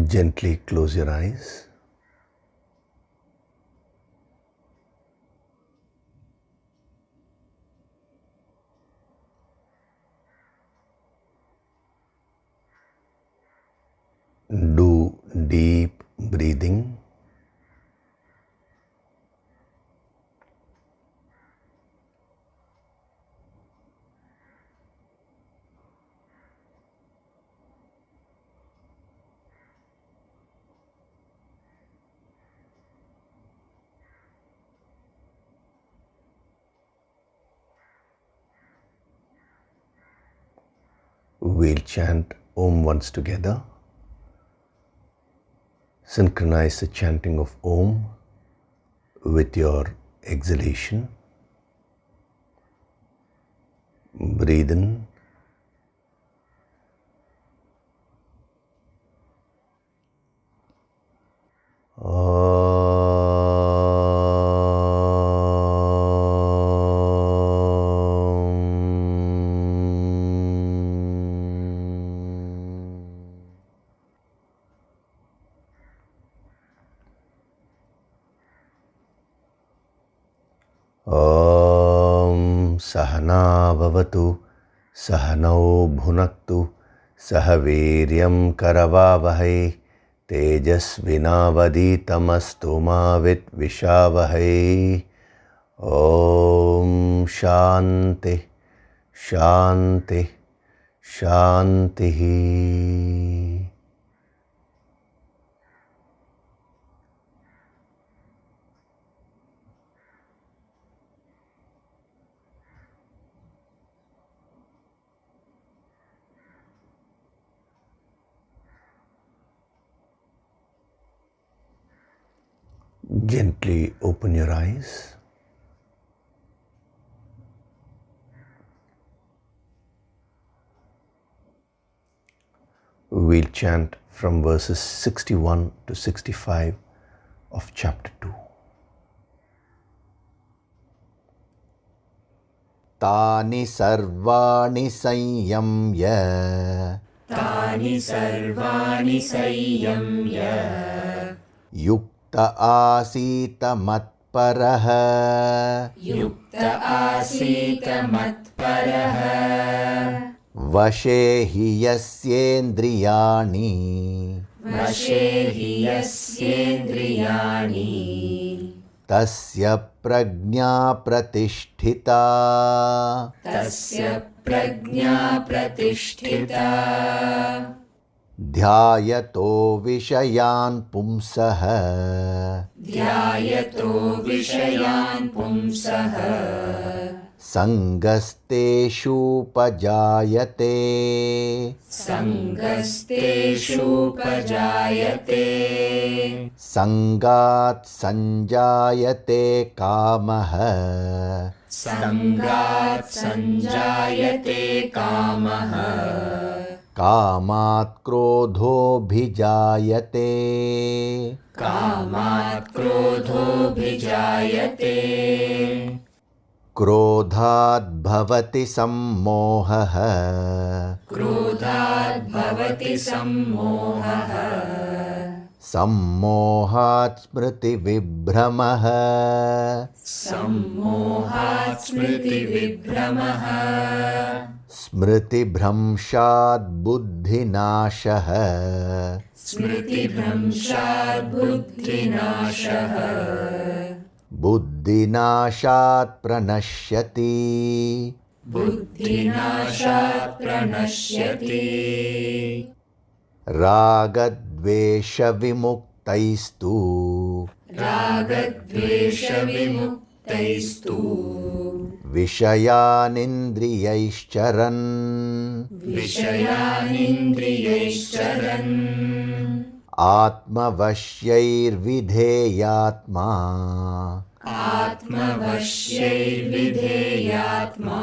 Gently close your eyes. Do deep breathing. We'll chant Om once together. Synchronize the chanting of Om with your exhalation. Breathe in. Sahana bhavatu, sahanau bhunaktu, sahaviryam karavavahai, tejasvinavaditamastu ma vitvishavahai. Om Shanti, Shanti, Shanti. Gently open your eyes. We'll chant from verses 61 to 65 of chapter 2. Tani sarvani sanyamya, Tani sarvani sanyamya, yukta asita matparaha, yukta asita matparaha, vashe hi yasyendriyani, vashe hi yasyendriyani, tasya prajna pratisthita, tasya prajna pratisthita, dhyayato vishayan pumsaha, dhyayato vishayan pumsaha, sangasteshu pajayate, sangasteshu pajayate, sangat sanjayate kamaha, sangat sanjayate kamaha, kamat krodho bhijayate, kamat krodho bhijayate, krodhat bhavati sammohaha, krodhat bhavati sammohaha, sammohat smriti vibhramaha, sammohat smriti vibhramaha, smriti bhramshat buddhinashaha, smriti bhramshat buddhinashaha, buddhinashat pranashyati, buddhinashat pranashyati, ragadvesha vimuktaistu, ragadvesha vimuktaistu, vishayanindriyaischaran, vishayanindriyaischaran, atmavasyairvidheyatma, atmavasyairvidheyatma,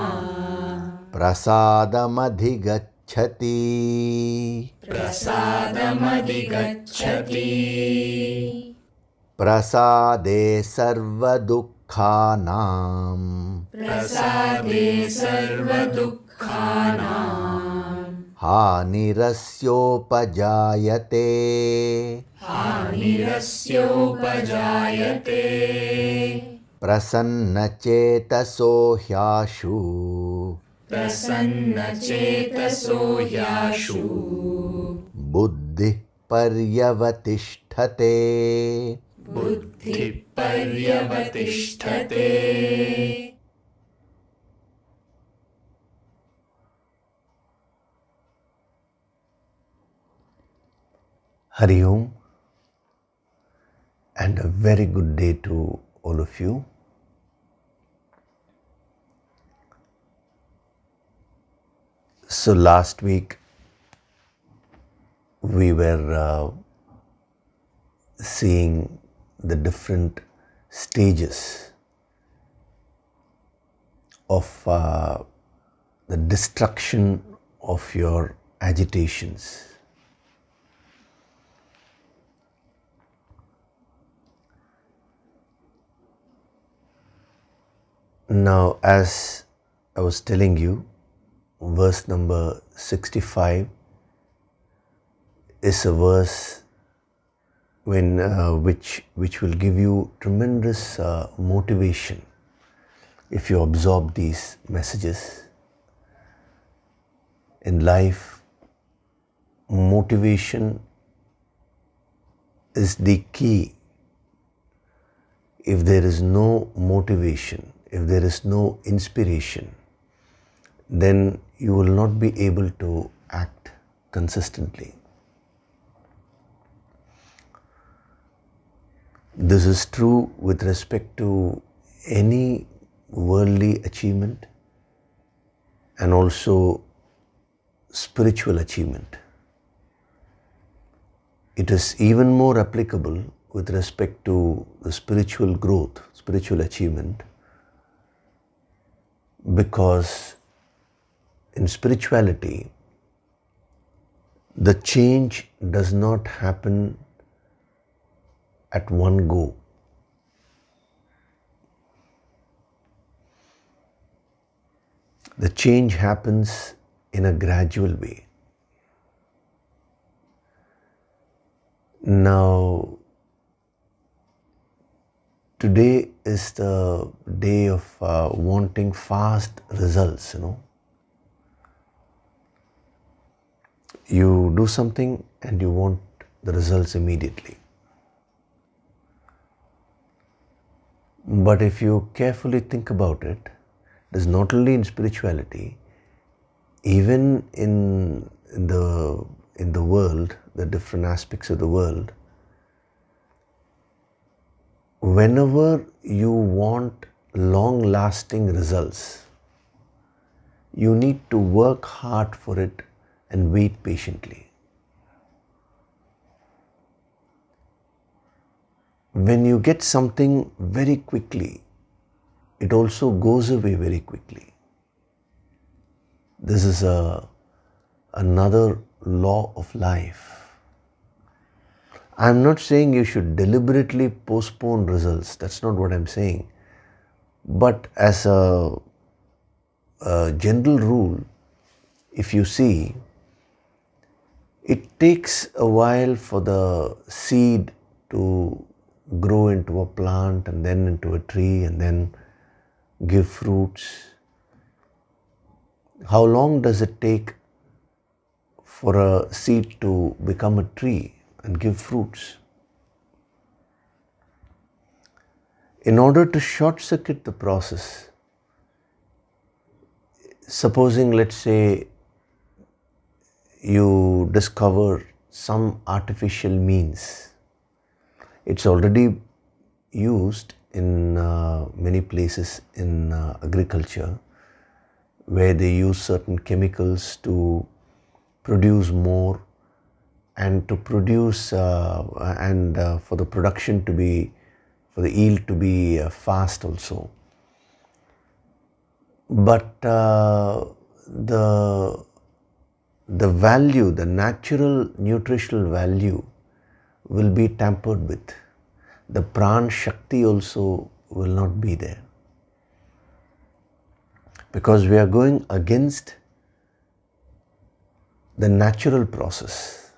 prasadamadigacchati, prasadamadigacchati, prasade sarvadukhanam, prasade sarvadukhanam, हानिरस्योपजायते हानिरस्योपजायते प्रसन्नचेतसो ह्याशु प्रसन्नचेतसो ह्याशु बुद्धिः पर्यवतिष्ठते. बुद्धिः पर्यवतिष्ठते. Hari Om, and a very good day to all of you. So last week we were seeing the different stages of the destruction of your agitations. Now, as I was telling you, verse number 65 is a verse which will give you tremendous motivation if you absorb these messages. In life, motivation is the key. If there is no motivation, if there is no inspiration, then you will not be able to act consistently. This is true with respect to any worldly achievement and also spiritual achievement. It is even more applicable with respect to the spiritual growth, spiritual achievement, because in spirituality, the change does not happen at one go. The change happens in a gradual way. Now, today is the day of wanting fast results, You do something and you want the results immediately. But if you carefully think about it, it is not only in spirituality, even in the world, the different aspects of the world, whenever you want long-lasting results, you need to work hard for it and wait patiently. When you get something very quickly, it also goes away very quickly. This is another law of life. I'm not saying you should deliberately postpone results. That's not what I'm saying. But as a general rule, if you see, it takes a while for the seed to grow into a plant and then into a tree and then give fruits. How long does it take for a seed to become a tree and give fruits? In order to short-circuit the process, supposing, let's say, you discover some artificial means. It's already used in many places in agriculture, where they use certain chemicals to produce more and to produce for the production to be, for the yield to be fast also. But the value, the natural nutritional value will be tampered with. The pran shakti also will not be there. Because we are going against the natural process.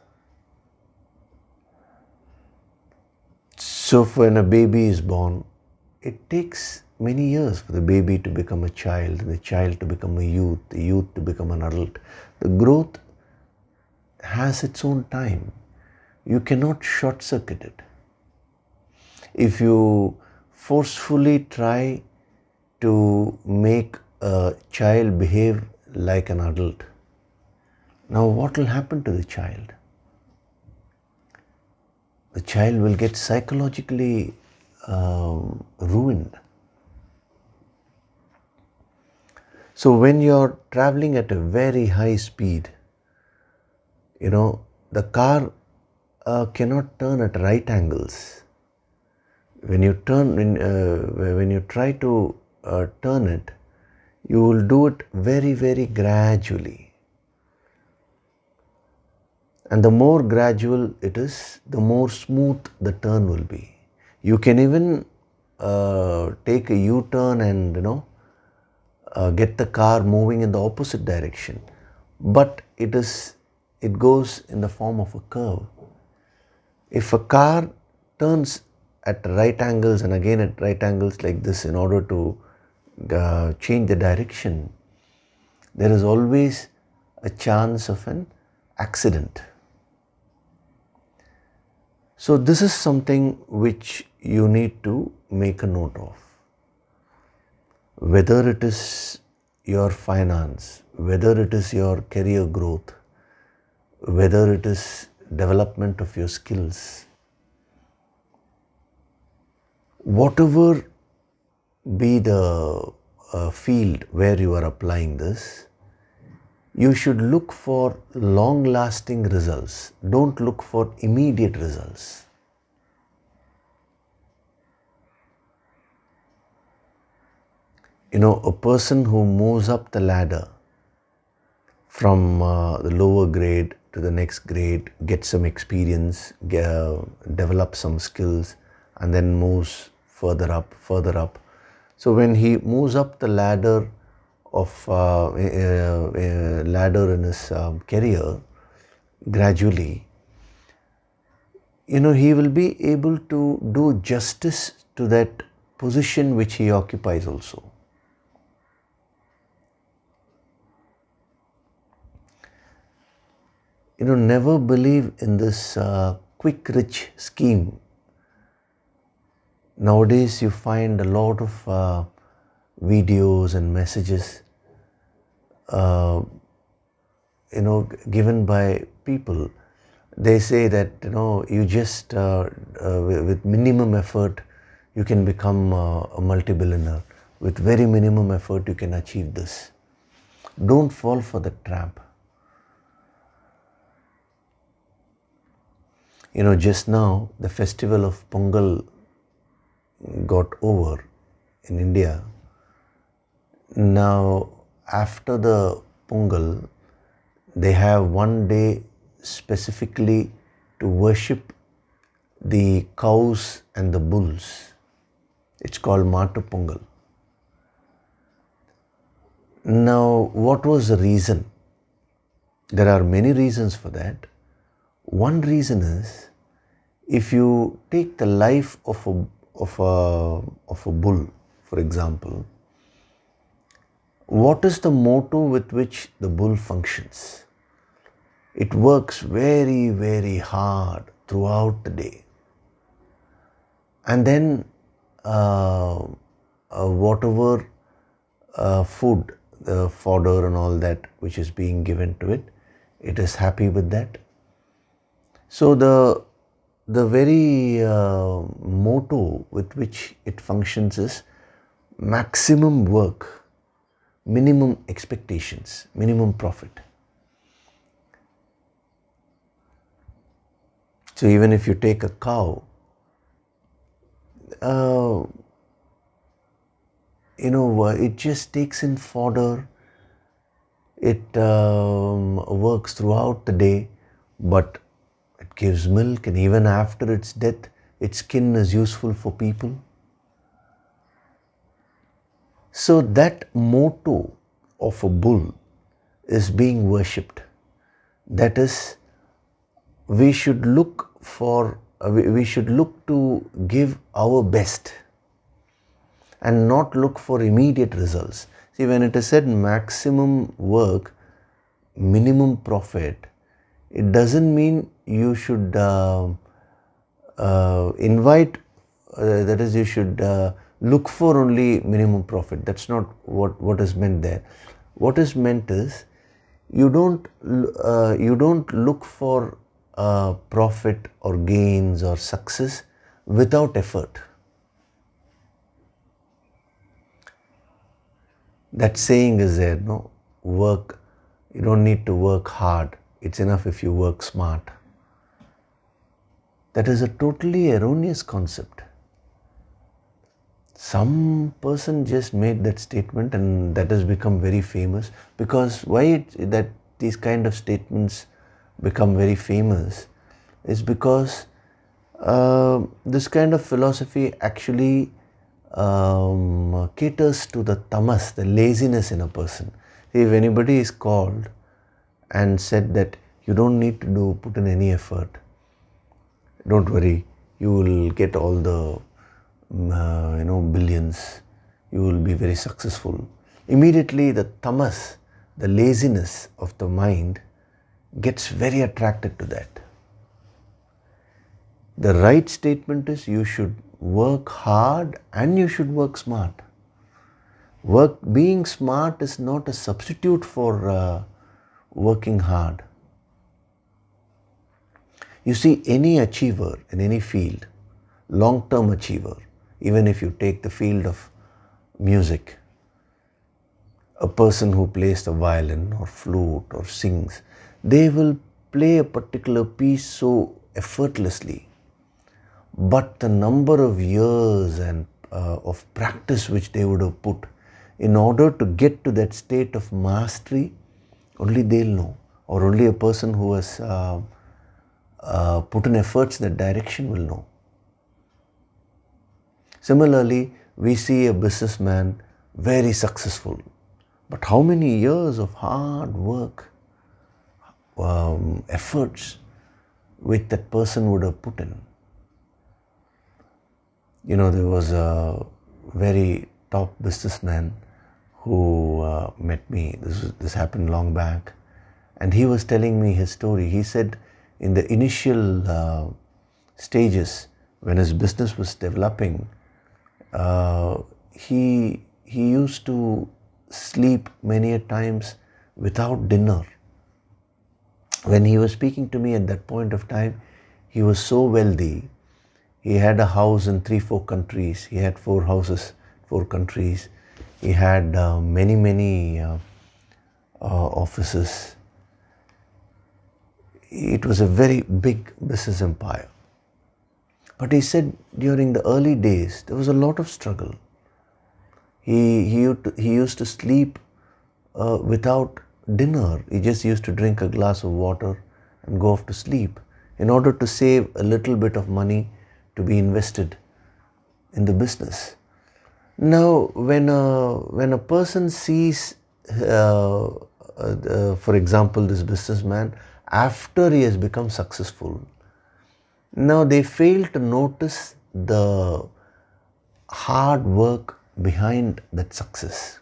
So when a baby is born, it takes many years for the baby to become a child, the child to become a youth, the youth to become an adult. The growth has its own time. You cannot short circuit it. If you forcefully try to make a child behave like an adult, now what will happen to the child? The child will get psychologically ruined. So when you're traveling at a very high speed, the car cannot turn at right angles. When you try to turn it, you will do it very, very gradually. And the more gradual it is, the more smooth the turn will be. You can even take a U-turn and get the car moving in the opposite direction, but it goes in the form of a curve. If a car turns at right angles and again at right angles like this in order to change the direction, there is always a chance of an accident. So this is something which you need to make a note of. Whether it is your finance, whether it is your career growth, whether it is development of your skills, whatever be the field where you are applying this, you should look for long-lasting results. Don't look for immediate results. A person who moves up the ladder from the lower grade to the next grade, gets some experience, develops some skills, and then moves further up. So when he moves up the ladder in his career gradually, he will be able to do justice to that position which he occupies also. Never believe in this quick rich scheme. Nowadays you find a lot of videos and messages given by people. They say that you just with minimum effort you can become a multi-billionaire. With very minimum effort you can achieve this. Don't fall for the trap. Just now the festival of Pongal got over in India. Now after the Pongal, they have one day specifically to worship the cows and the bulls. It's called Matu Pongal. Now, what was the reason? There are many reasons for that. One reason is, if you take the life of a bull, for example, what is the motto with which the bull functions? It works very, very hard throughout the day. And then whatever food, the fodder and all that which is being given to it, it is happy with that. So the very motto with which it functions is maximum work, minimum expectations, minimum profit. So even if you take a cow, it just takes in fodder, it works throughout the day, but it gives milk, and even after its death, its skin is useful for people. So that motto of a bull is being worshipped. That is, we should look to give our best and not look for immediate results. See, when it is said maximum work, minimum profit, it doesn't mean you should that is, you should look for only minimum profit. That's not what is meant there. What is meant is, you don't look for profit or gains or success without effort. That saying is there, no? Work, you don't need to work hard. It's enough if you work smart. That is a totally erroneous concept. Some person just made that statement and that has become very famous. Because that these kind of statements become very famous is because this kind of philosophy actually caters to the tamas, the laziness in a person. If anybody is called and said that you don't need to put in any effort, don't worry, you will get all the billions, you will be very successful. Immediately the tamas, the laziness of the mind, gets very attracted to that. The right statement is, you should work hard and you should work smart. Being smart is not a substitute for working hard. You see, any achiever in any field, long-term achiever, even if you take the field of music, a person who plays the violin or flute or sings, they will play a particular piece so effortlessly. But the number of years and of practice which they would have put in order to get to that state of mastery, only they'll know, or only a person who has put in efforts in that direction will know. Similarly, we see a businessman very successful, but how many years of hard work, efforts which that person would have put in. There was a very top businessman who met me. This happened long back, and he was telling me his story. He said in the initial stages, when his business was developing, he used to sleep many a times without dinner. When he was speaking to me at that point of time, he was so wealthy. He had a house in 3-4 countries. He had 4 houses, 4 countries. He had many offices. It was a very big business empire. But he said during the early days, there was a lot of struggle. He used to sleep without dinner. He just used to drink a glass of water and go off to sleep in order to save a little bit of money to be invested in the business. Now, when a person sees, for example, this businessman, after he has become successful, now they fail to notice the hard work behind that success.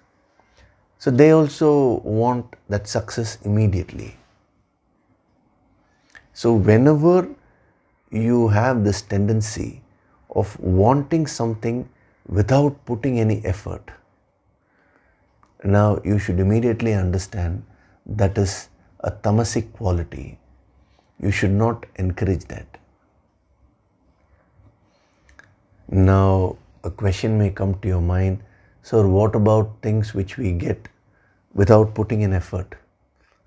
So they also want that success immediately. So whenever you have this tendency of wanting something without putting any effort, now you should immediately understand that is a tamasic quality. You should not encourage that. Now a question may come to your mind, sir, what about things which we get without putting in effort?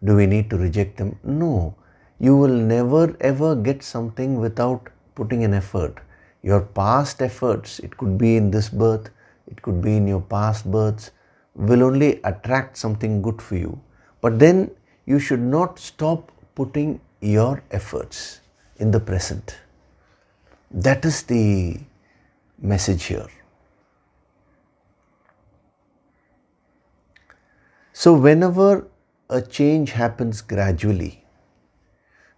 Do we need to reject them? No. You will never ever get something without putting in effort. Your past efforts, it could be in this birth, it could be in your past births, will only attract something good for you. But then you should not stop putting your efforts in the present. That is the message here. So whenever a change happens gradually,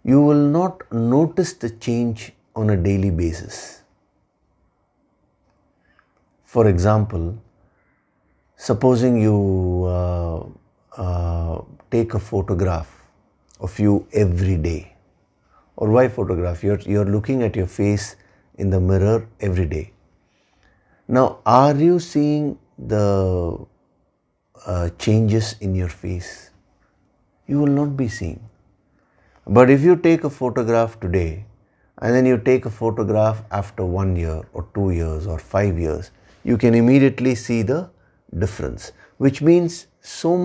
you will not notice the change on a daily basis. For example, supposing you take a photograph of you every day. Or why photograph? You're looking at your face in the mirror every day. Now, are you seeing the changes in your face? You will not be seeing. But if you take a photograph today and then you take a photograph after 1 year or 2 years or 5 years, you can immediately see the difference, which means so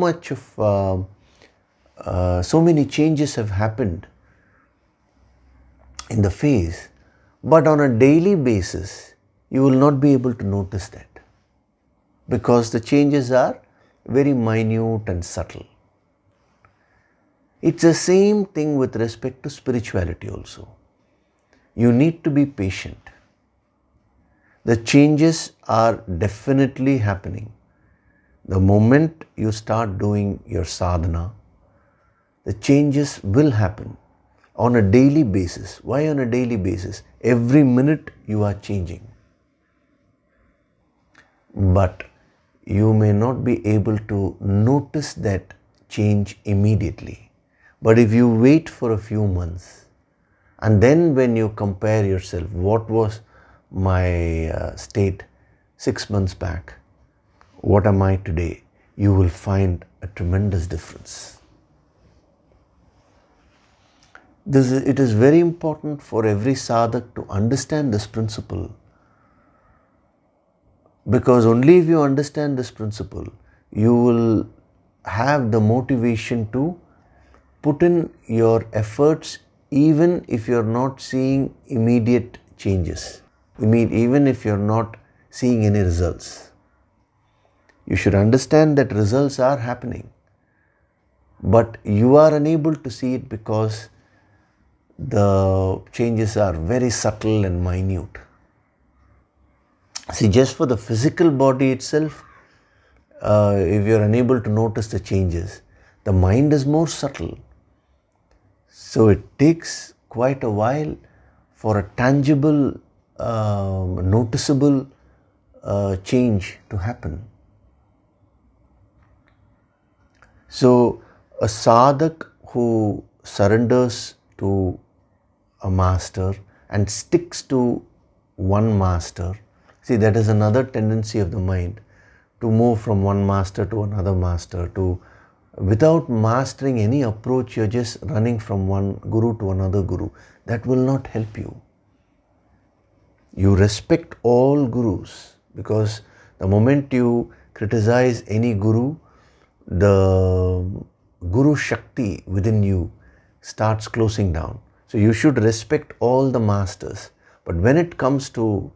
many changes have happened in the face, but on a daily basis, you will not be able to notice that because the changes are very minute and subtle. It's the same thing with respect to spirituality also. You need to be patient. The changes are definitely happening. The moment you start doing your sadhana, the changes will happen on a daily basis. Why on a daily basis? Every minute you are changing. But you may not be able to notice that change immediately. But if you wait for a few months, and then when you compare yourself, what was my state 6 months back, what am I today, you will find a tremendous difference. It is very important for every sadhak to understand this principle, because only if you understand this principle, you will have the motivation to put in your efforts even if you're not seeing immediate changes, even if you're not seeing any results. You should understand that results are happening, but you are unable to see it because the changes are very subtle and minute. See, just for the physical body itself, if you're unable to notice the changes, the mind is more subtle. So it takes quite a while for a tangible, noticeable change to happen. So a sadhak who surrenders to a master and sticks to one master, see, that is another tendency of the mind, to move from one master to another master, without mastering any approach, you're just running from one guru to another guru. That will not help you. You respect all gurus, because the moment you criticize any guru, the guru shakti within you starts closing down. So you should respect all the masters. But when it comes to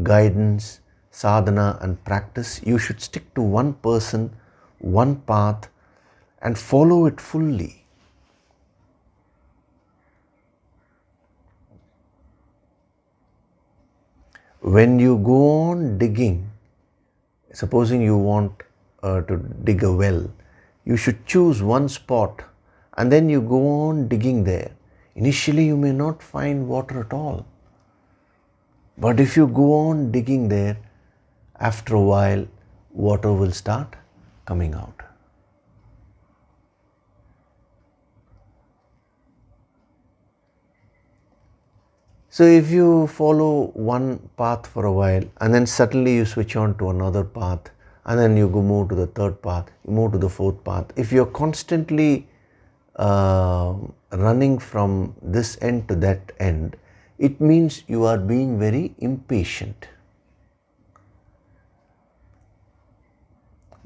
guidance, sadhana and practice, you should stick to one person, one path, and follow it fully. When you go on digging, supposing you want to dig a well, you should choose one spot and then you go on digging there. Initially you may not find water at all. But if you go on digging there, after a while, water will start coming out. So if you follow one path for a while and then suddenly you switch on to another path and then you go move to the third path, you move to the fourth path. If you're constantly running from this end to that end, it means you are being very impatient.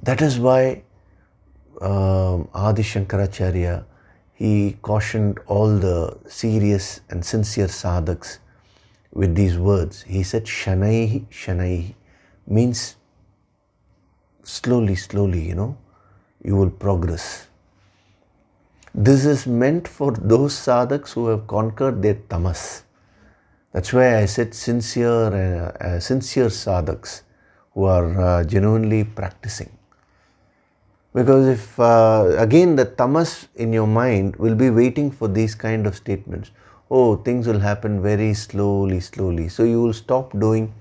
That is why Adi Shankaracharya, he cautioned all the serious and sincere sadhaks with these words. He said, Shanaihi, Shanaihi, means slowly, slowly, you will progress. This is meant for those sadhaks who have conquered their tamas. That's why I said sincere sadhaks who are genuinely practicing. Because if, again, the tamas in your mind will be waiting for these kind of statements. Oh, things will happen very slowly, slowly. So you will stop doing,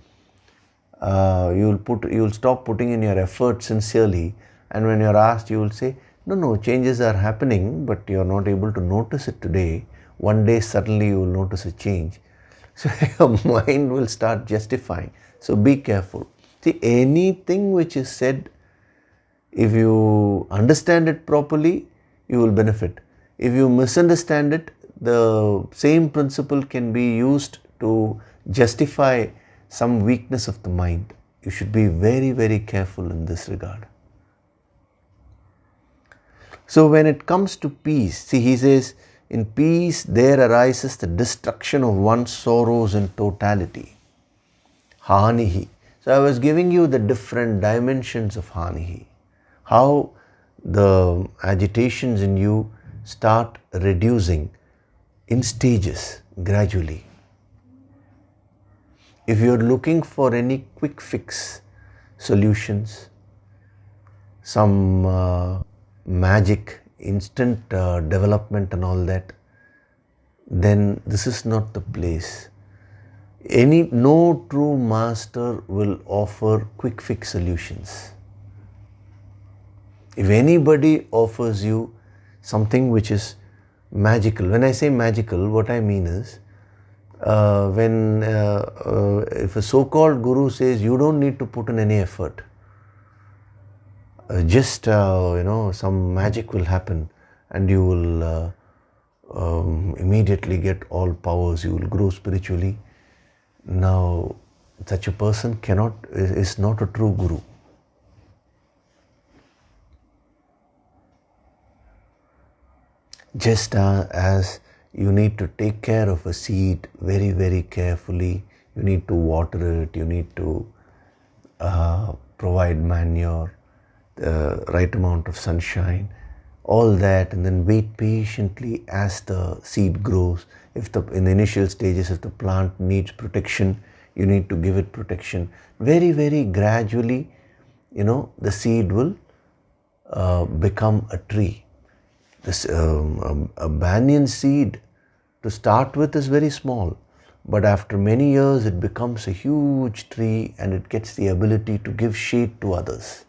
you will stop putting in your effort sincerely, and when you're asked, you will say, no, changes are happening, but you're not able to notice it today. One day suddenly you will notice a change. So your mind will start justifying. So be careful. See, anything which is said, if you understand it properly, you will benefit. If you misunderstand it, the same principle can be used to justify some weakness of the mind. You should be very, very careful in this regard. So when it comes to peace, see, he says, in peace there arises the destruction of one's sorrows in totality. Hanihi. So I was giving you the different dimensions of Hanihi. How the agitations in you start reducing in stages gradually. If you're looking for any quick fix solutions, some magic, instant development and all that, then this is not the place. No true master will offer quick fix solutions. If anybody offers you something which is magical, when I say magical, what I mean is, if a so-called guru says you don't need to put in any effort, just some magic will happen and you will immediately get all powers, you will grow spiritually. Now, such a person is not a true guru. Just as you need to take care of a seed very, very carefully, you need to water it, you need to provide manure, the right amount of sunshine, all that, and then wait patiently as the seed grows. In the initial stages, if the plant needs protection, you need to give it protection. Very, very gradually, the seed will become a tree. A banyan seed to start with is very small, but after many years it becomes a huge tree and it gets the ability to give shade to others.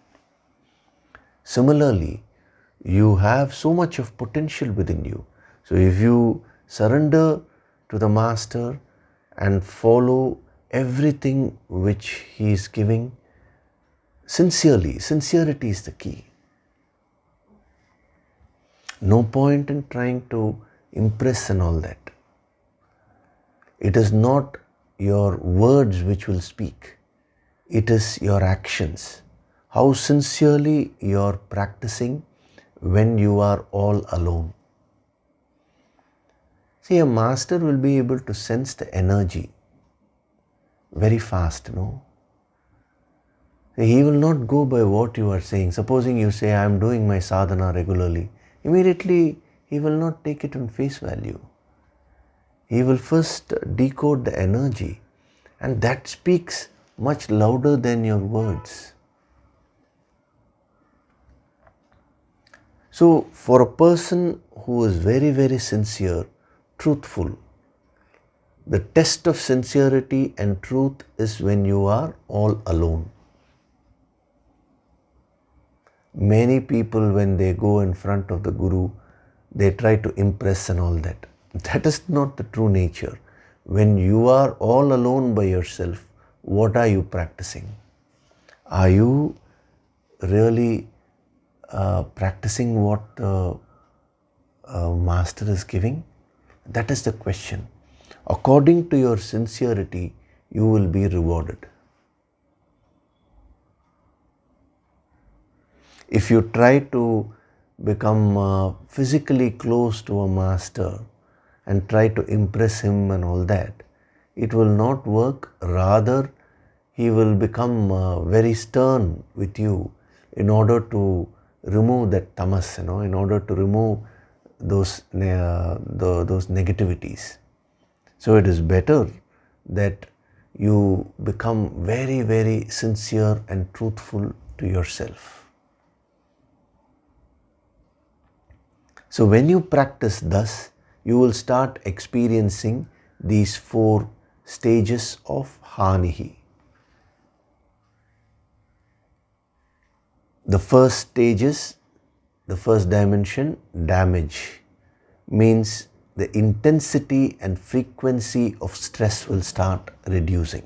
Similarly, you have so much of potential within you. So if you surrender to the master and follow everything which he is giving sincerely, sincerity is the key. No point in trying to impress and all that. It is not your words which will speak. It is your actions. How sincerely you are practicing when you are all alone. See, a master will be able to sense the energy very fast, He will not go by what you are saying. Supposing you say, I am doing my sadhana regularly. Immediately, he will not take it on face value. He will first decode the energy, and that speaks much louder than your words. So, for a person who is very, very sincere, truthful, the test of sincerity and truth is when you are all alone. Many people, when they go in front of the Guru, they try to impress and all that. That is not the true nature. When you are all alone by yourself, what are you practicing? Are you really practicing what the master is giving? That is the question. According to your sincerity, you will be rewarded. If you try to become physically close to a master and try to impress him and all that, it will not work. Rather, he will become very stern with you in order to remove that tamas, in order to remove those negativities. So it is better that you become very, very sincere and truthful to yourself. So when you practice thus, you will start experiencing these 4 stages of hanihi. The first stage is, the first dimension, damage, means the intensity and frequency of stress will start reducing.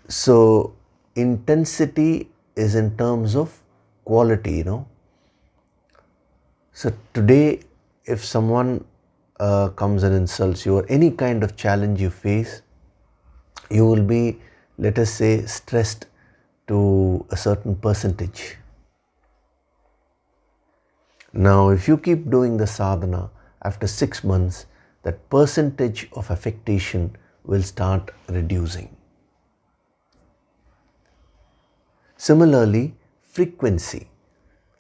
So intensity is in terms of quality, So today, if someone comes and insults you, or any kind of challenge you face, you will be, let us say, stressed to a certain percentage. Now, if you keep doing the sadhana, after 6 months, that percentage of affectation will start reducing. Similarly, frequency.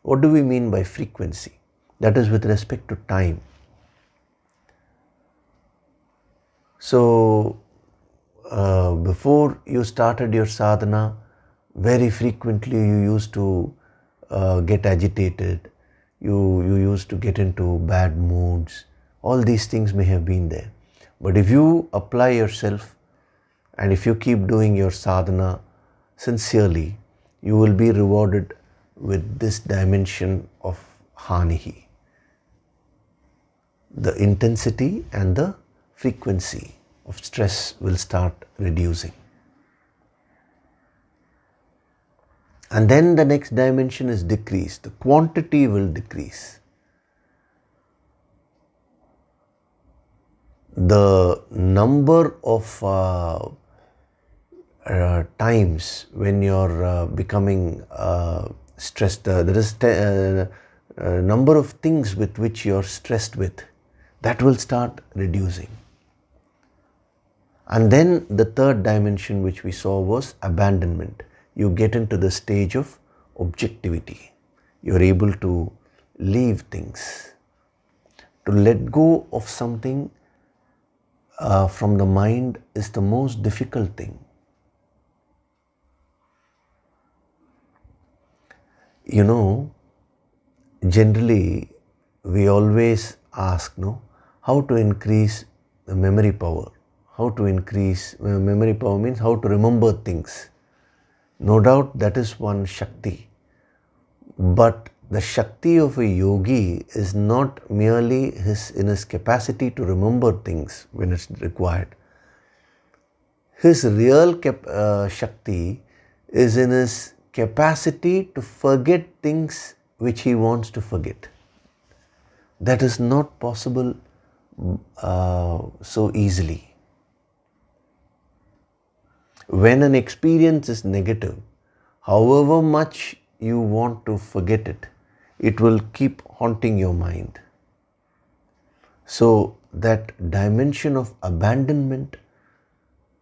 What do we mean by frequency? That is with respect to time. So, before you started your sadhana, very frequently you used to get agitated, you used to get into bad moods. All these things may have been there. But if you apply yourself and if you keep doing your sadhana sincerely, you will be rewarded with this dimension of hanihi. The intensity and the frequency of stress will start reducing. And then the next dimension is decrease. The quantity will decrease. The number of times when you're becoming stressed, there is number of things with which you're stressed with, that will start reducing. And then the third dimension which we saw was abandonment. You get into the stage of objectivity. You're able to leave things. To let go of something from the mind is the most difficult thing. Generally we always ask, how to increase the memory power. How to increase memory power means how to remember things. No doubt that is one Shakti. But the Shakti of a yogi is not merely in his capacity to remember things when it's required. His real Shakti is in his capacity to forget things which he wants to forget. That is not possible so easily. When an experience is negative, however much you want to forget it, it will keep haunting your mind. So that dimension of abandonment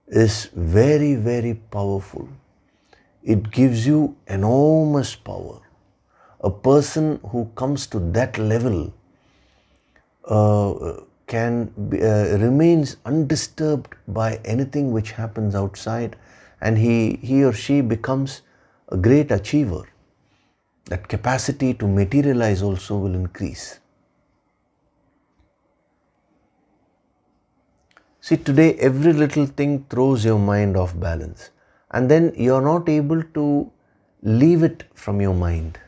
is very, very powerful. It gives you enormous power. A person who comes to that level remains undisturbed by anything which happens outside, and he or she becomes a great achiever. That capacity to materialize also will increase. See, today every little thing throws your mind off balance, and then you are not able to leave it from your mind.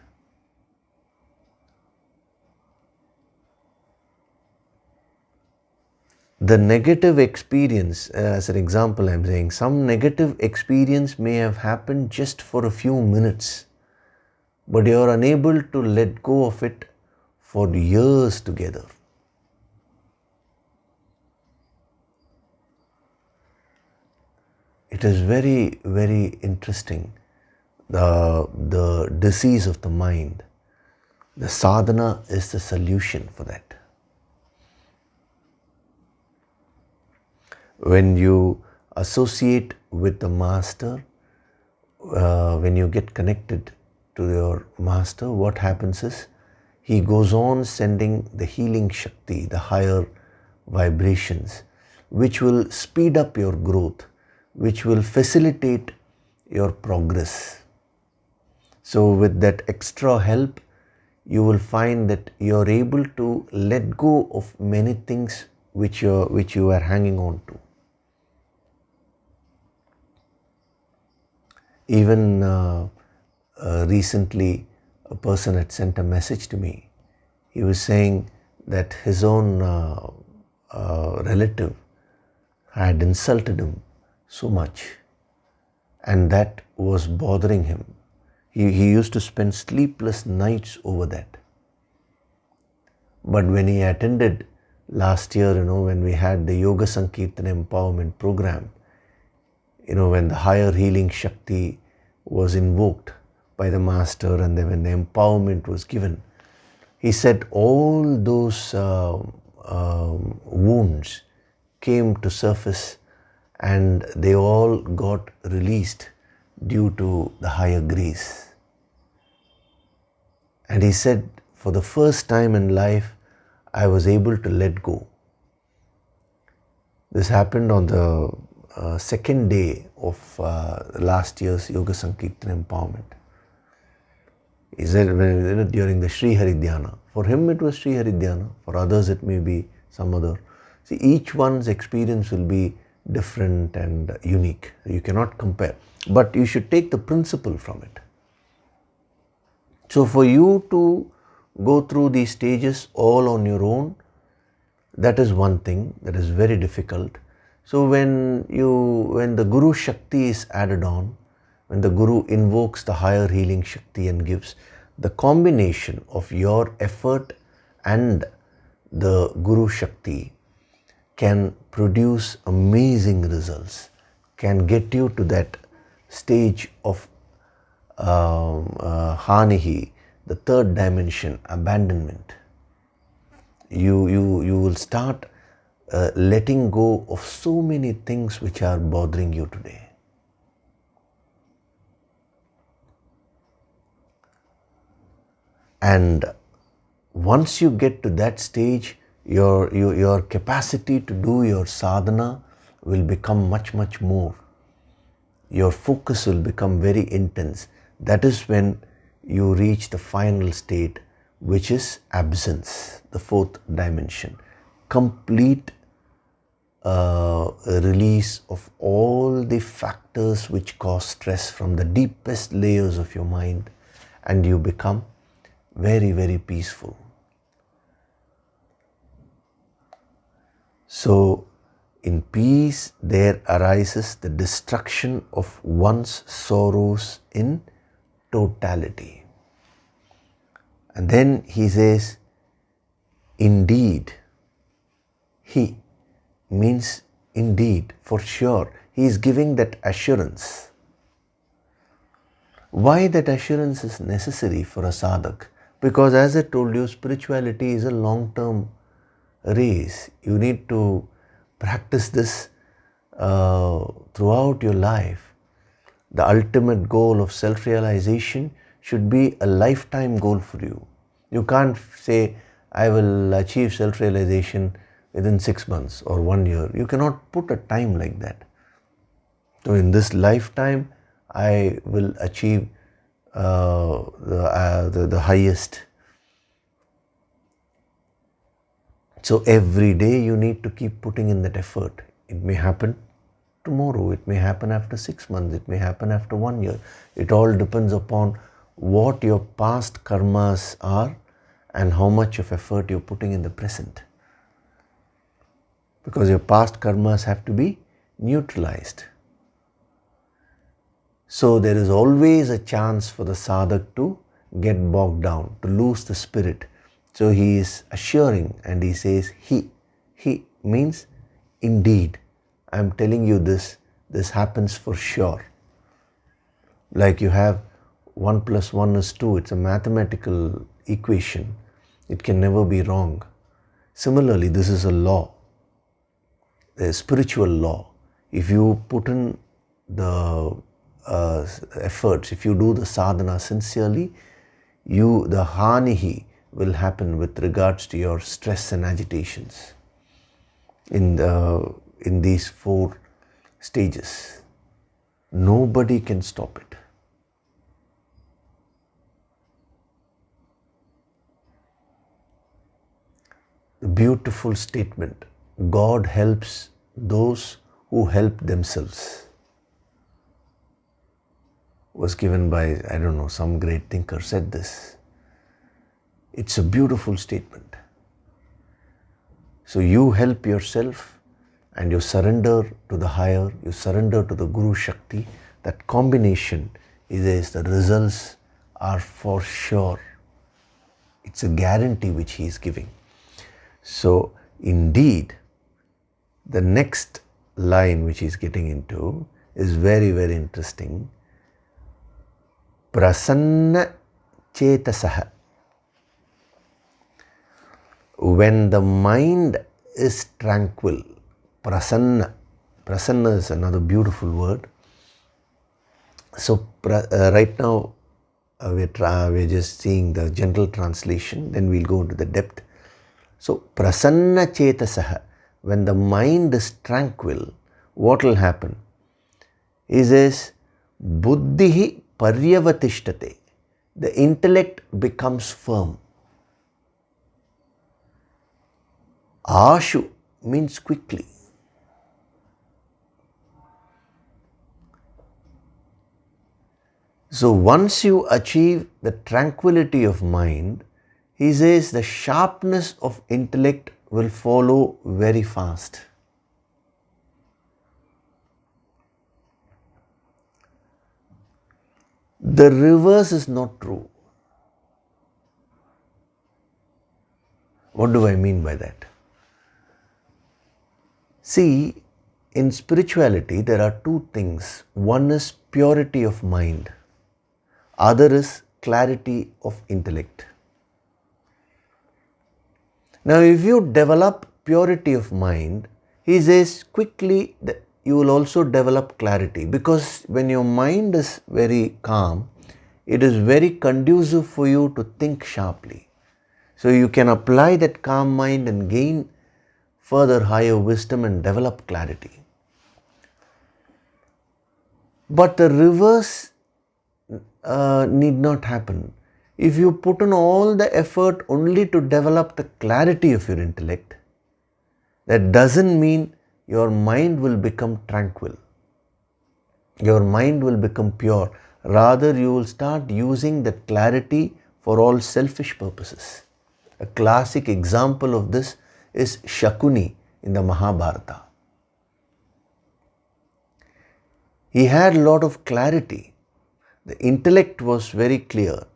The negative experience, as an example I am saying, some negative experience may have happened just for a few minutes, but you are unable to let go of it for years together. It is very, very interesting, the disease of the mind. The sadhana is the solution for that. When you associate with the master, when you get connected to your master, what happens is he goes on sending the healing Shakti, the higher vibrations, which will speed up your growth, which will facilitate your progress. So with that extra help, you will find that you're able to let go of many things which you are hanging on to. Even recently, a person had sent a message to me. He was saying that his own relative had insulted him so much, and that was bothering him. He used to spend sleepless nights over that. But when he attended last year, when we had the Yoga Sankirtana Empowerment Program, when the higher healing Shakti was invoked by the Master, and then when the empowerment was given, he said all those wounds came to surface and they all got released due to the higher grace. And he said, for the first time in life, I was able to let go. This happened on the second day of last year's Yoga Sankirtana Empowerment. He said during the Sri Hari Dhyana. For him it was Sri Hari Dhyana, for others it may be some other. See, each one's experience will be different and unique. You cannot compare. But you should take the principle from it. So for you to go through these stages all on your own, that is one thing that is very difficult. So when the Guru Shakti is added on, when the Guru invokes the higher healing Shakti and gives, the combination of your effort and the Guru Shakti can produce amazing results, can get you to that stage of Hanihi, the third dimension, abandonment. You will start letting go of so many things which are bothering you today. And once you get to that stage, your capacity to do your sadhana will become much more. Your focus will become very intense. That is when you reach the final state, which is absence, the fourth dimension. Complete release of all the factors which cause stress from the deepest layers of your mind, and you become very peaceful. So in peace there arises the destruction of one's sorrows in totality. And then he says, indeed. He means indeed, for sure. He is giving that assurance. Why that assurance is necessary for a sadhak? Because as I told you, spirituality is a long-term race. You need to practice this throughout your life. The ultimate goal of self-realization should be a lifetime goal for you. You can't say, I will achieve self-realization within 6 months or 1 year. You cannot put a time like that. So in this lifetime, I will achieve the highest. So every day you need to keep putting in that effort. It may happen tomorrow, it may happen after 6 months, it may happen after 1 year. It all depends upon what your past karmas are and how much of effort you're putting in the present. Because your past karmas have to be neutralized. So there is always a chance for the sadhak to get bogged down, to lose the spirit. So he is assuring and he says, he means indeed. I am telling you this happens for sure. Like you have 1 + 1 is 2, it's a mathematical equation. It can never be wrong. Similarly, this is a law, a spiritual law. If you put in the efforts, if you do the sadhana sincerely, the hanihi will happen with regards to your stress and agitations in these 4 stages. Nobody can stop it. the beautiful statement, God helps those who help themselves, was given by, I don't know, some great thinker said this. It's a beautiful statement. So you help yourself and you surrender to the higher, you surrender to the Guru Shakti. That combination is the results are for sure. It's a guarantee which he is giving. So indeed, the next line which he is getting into is very, very interesting. Prasanna Chetasaha. When the mind is tranquil, prasanna. Prasanna is another beautiful word. So right now we're just seeing the general translation, then we'll go into the depth. So prasanna chetasaha, when the mind is tranquil, what will happen? He says, buddhihi paryavatishtate. The intellect becomes firm. Ashu means quickly. So once you achieve the tranquility of mind, he says the sharpness of intellect will follow very fast. The reverse is not true. What do I mean by that? See, in spirituality there are two things. One is purity of mind. Other is clarity of intellect. Now if you develop purity of mind, he says quickly that you will also develop clarity, because when your mind is very calm, it is very conducive for you to think sharply. So you can apply that calm mind and gain further higher wisdom and develop clarity. But the reverse need not happen. If you put in all the effort only to develop the clarity of your intellect, that doesn't mean your mind will become tranquil. Your mind will become pure. Rather, you will start using that clarity for all selfish purposes. A classic example of this is Shakuni in the Mahabharata. He had a lot of clarity. The intellect was very clear,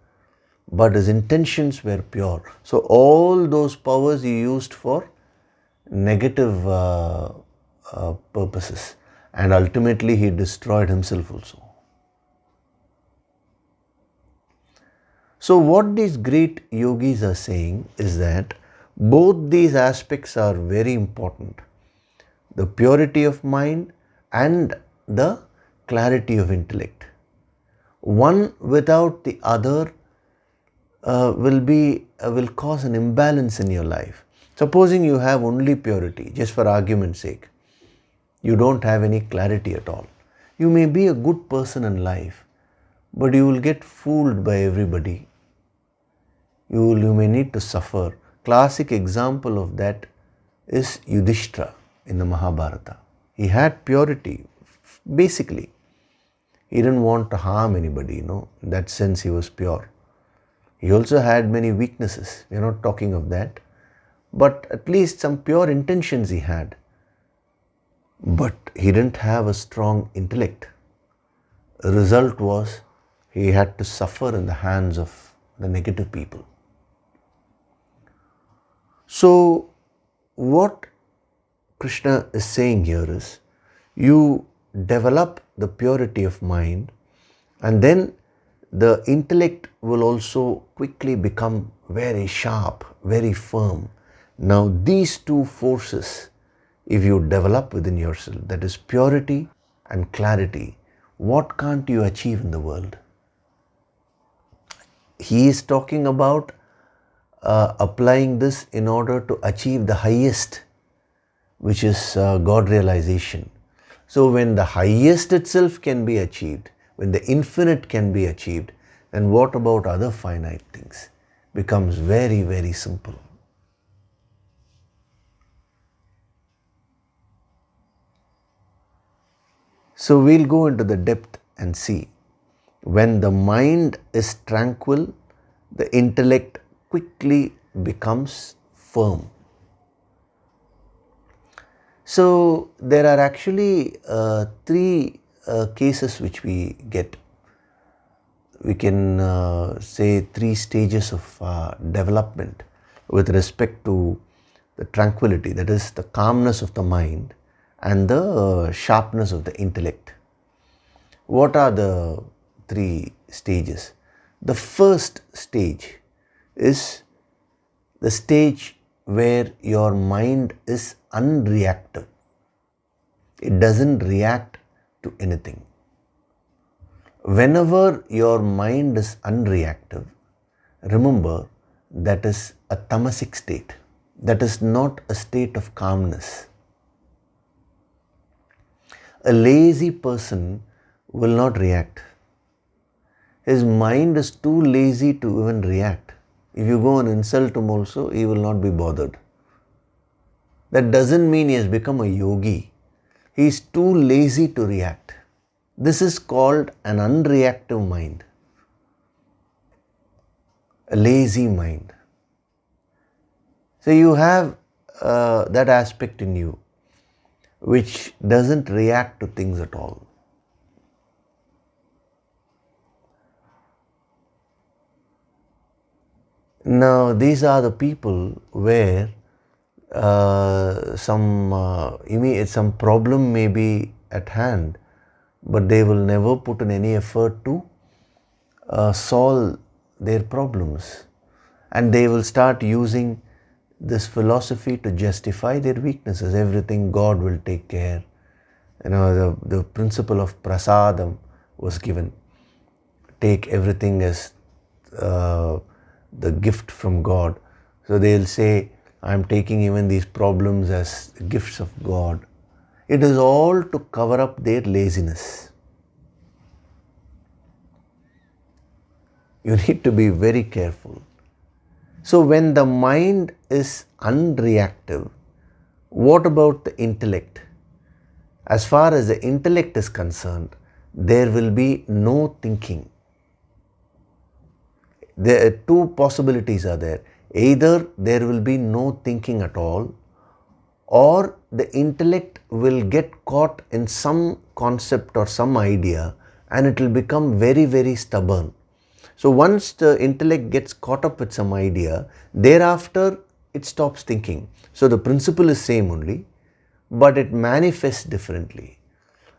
but his intentions were pure. So all those powers he used for negative purposes, and ultimately he destroyed himself also. So what these great yogis are saying is that both these aspects are very important. The purity of mind and the clarity of intellect. One without the other will cause an imbalance in your life. Supposing you have only purity, just for argument's sake, you don't have any clarity at all. You may be a good person in life, but you will get fooled by everybody. You may need to suffer. Classic example of that is Yudhishthira in the Mahabharata. He had purity, basically. He didn't want to harm anybody, in that sense he was pure. He also had many weaknesses, we are not talking of that. But at least some pure intentions he had. But he didn't have a strong intellect. The result was he had to suffer in the hands of the negative people. So what Krishna is saying here is, you develop the purity of mind, and then the intellect will also quickly become very sharp, very firm. Now these two forces, if you develop within yourself, that is purity and clarity, what can't you achieve in the world? He is talking about applying this in order to achieve the highest, which is God realization. So when the highest itself can be achieved, when the infinite can be achieved, then what about other finite things? Becomes very, very simple. So we'll go into the depth and see. When the mind is tranquil, the intellect quickly becomes firm. So there are actually three cases which we get. We can say three stages of development with respect to the tranquility, that is the calmness of the mind, and the sharpness of the intellect. What are the three stages? The first stage is the stage where your mind is unreactive. It doesn't react to anything. Whenever your mind is unreactive, remember that is a tamasic state. That is not a state of calmness. A lazy person will not react. His mind is too lazy to even react. If you go and insult him also, he will not be bothered. That doesn't mean he has become a yogi. He is too lazy to react. This is called an unreactive mind, a lazy mind. So you have that aspect in you which doesn't react to things at all. Now these are the people where some problem may be at hand, but they will never put in any effort to solve their problems, and they will start using this philosophy to justify their weaknesses. Everything God will take care. The principle of prasadam was given. Take everything as the gift from God. So they'll say, I'm taking even these problems as gifts of God. It is all to cover up their laziness. You need to be very careful. So when the mind is unreactive, what about the intellect? As far as the intellect is concerned, there will be no thinking. There are two possibilities are there. Either there will be no thinking at all, or the intellect will get caught in some concept or some idea and it will become very, very stubborn. So once the intellect gets caught up with some idea, thereafter it stops thinking. So the principle is same only, but it manifests differently.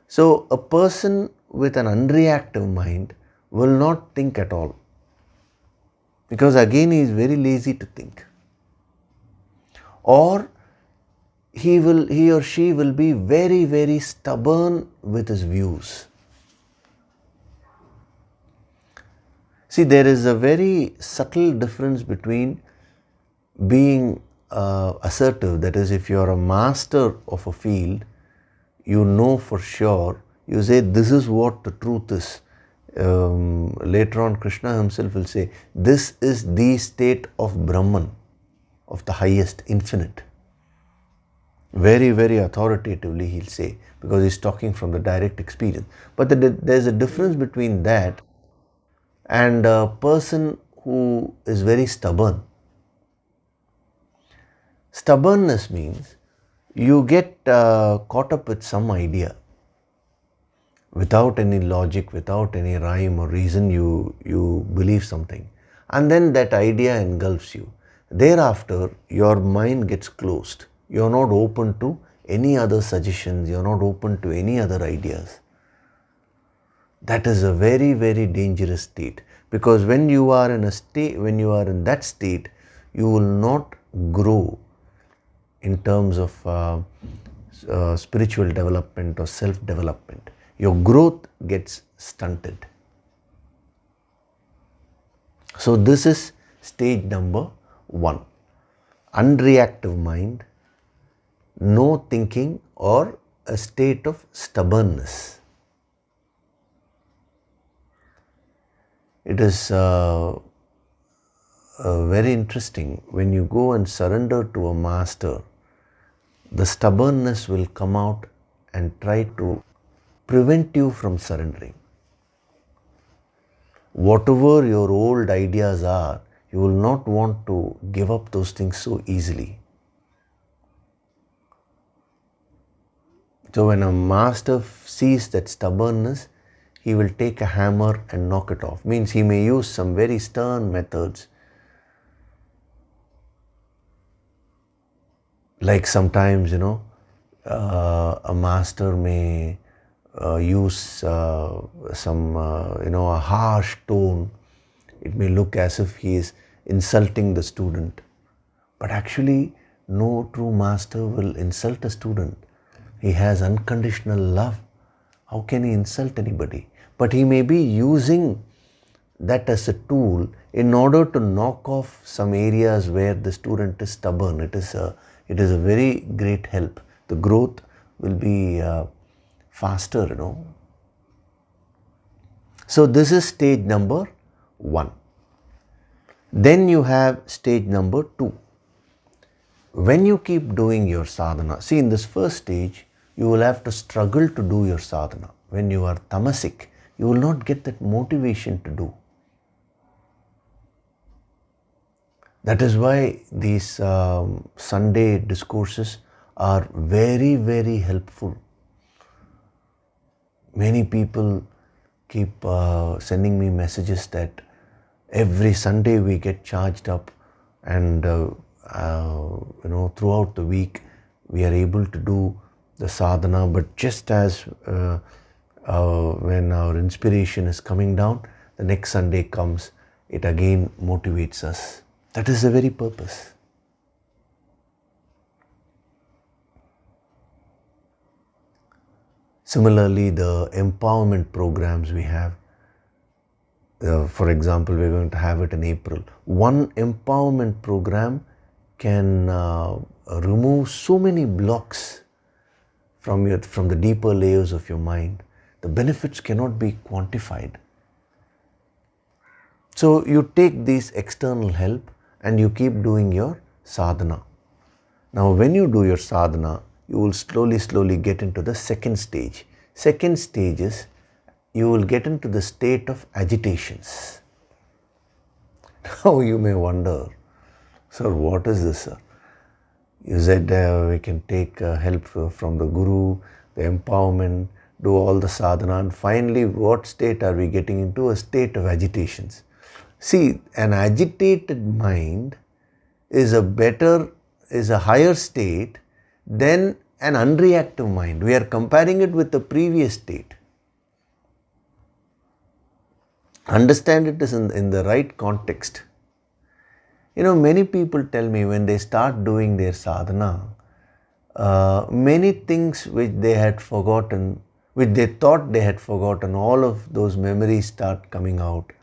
So a person with an unreactive mind will not think at all, because again he is very lazy to think. Or he or she will be very, very stubborn with his views. See, there is a very subtle difference between being assertive, that is, if you are a master of a field, you know for sure, you say this is what the truth is. Later on Krishna himself will say, this is the state of Brahman, of the highest, infinite. Very, very authoritatively he'll say, because he's talking from the direct experience. But there's a difference between that and a person who is very stubborn. Stubbornness means you get caught up with some idea. Without any logic, without any rhyme or reason, you believe something. And then that idea engulfs you. Thereafter, your mind gets closed. You're not open to any other suggestions. You're not open to any other ideas. That is a very, very dangerous state. Because when you are in that state, you will not grow in terms of spiritual development or self-development. Your growth gets stunted. So this is stage number 1. Unreactive mind, no thinking, or a state of stubbornness. It is very interesting. When you go and surrender to a master, the stubbornness will come out and try to prevent you from surrendering. Whatever your old ideas are, you will not want to give up those things so easily. So when a master sees that stubbornness, he will take a hammer and knock it off. Means he may use some very stern methods. Like sometimes, a master may use some, a harsh tone. It may look as if he is insulting the student. But actually, no true master will insult a student. He has unconditional love. How can he insult anybody? But he may be using that as a tool in order to knock off some areas where the student is stubborn. It is a very great help. The growth will be faster, So this is stage number 1. Then you have stage number 2. When you keep doing your sadhana, see, in this first stage, you will have to struggle to do your sadhana. When you are tamasic, you will not get that motivation to do. That is why these Sunday discourses are very, very helpful. Many people keep sending me messages that every Sunday we get charged up, and throughout the week we are able to do the sadhana. But just as when our inspiration is coming down, the next Sunday comes, it again motivates us. That is the very purpose. Similarly, the empowerment programs we have, for example, we're going to have it in April. One empowerment program can remove so many blocks from the deeper layers of your mind. The benefits cannot be quantified. So you take this external help and you keep doing your sadhana. Now when you do your sadhana, you will slowly get into the second stage. Second stage is you will get into the state of agitations. Now you may wonder, sir, what is this, sir? You said we can take help from the Guru, the empowerment, do all the sadhana, and finally what state are we getting into? A state of agitations. See, an agitated mind is a higher state than an unreactive mind. We are comparing it with the previous state. Understand it is in the right context. Many people tell me when they start doing their sadhana, many things which they had forgotten, which they thought they had forgotten, all of those memories start coming out.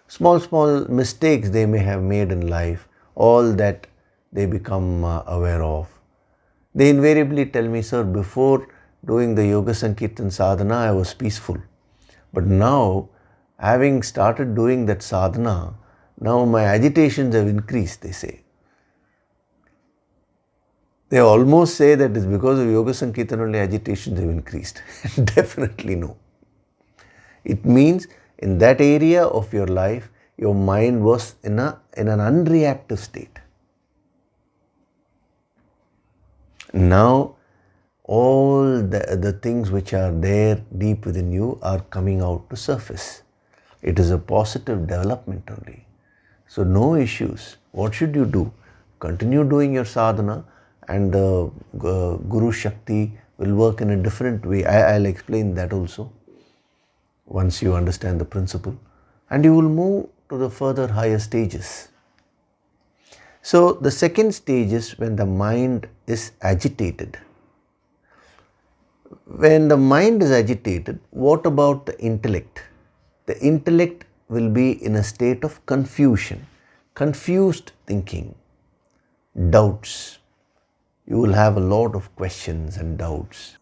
Small mistakes they may have made in life, all that they become aware of. They invariably tell me, sir, before doing the Yoga Sankirtan sadhana, I was peaceful. But now, having started doing that sadhana, now my agitations have increased, they say. They almost say that it's because of Yoga Sankirtan only agitations have increased. Definitely no. It means in that area of your life, your mind was in an unreactive state. Now, all the things which are there deep within you are coming out to surface. It is a positive development only. So no issues. What should you do? Continue doing your sadhana, and the Guru Shakti will work in a different way. I'll explain that also once you understand the principle. And you will move to the further higher stages. So the second stage is when the mind is agitated. When the mind is agitated, what about the intellect? The intellect will be in a state of confusion, confused thinking, doubts. You will have a lot of questions and doubts.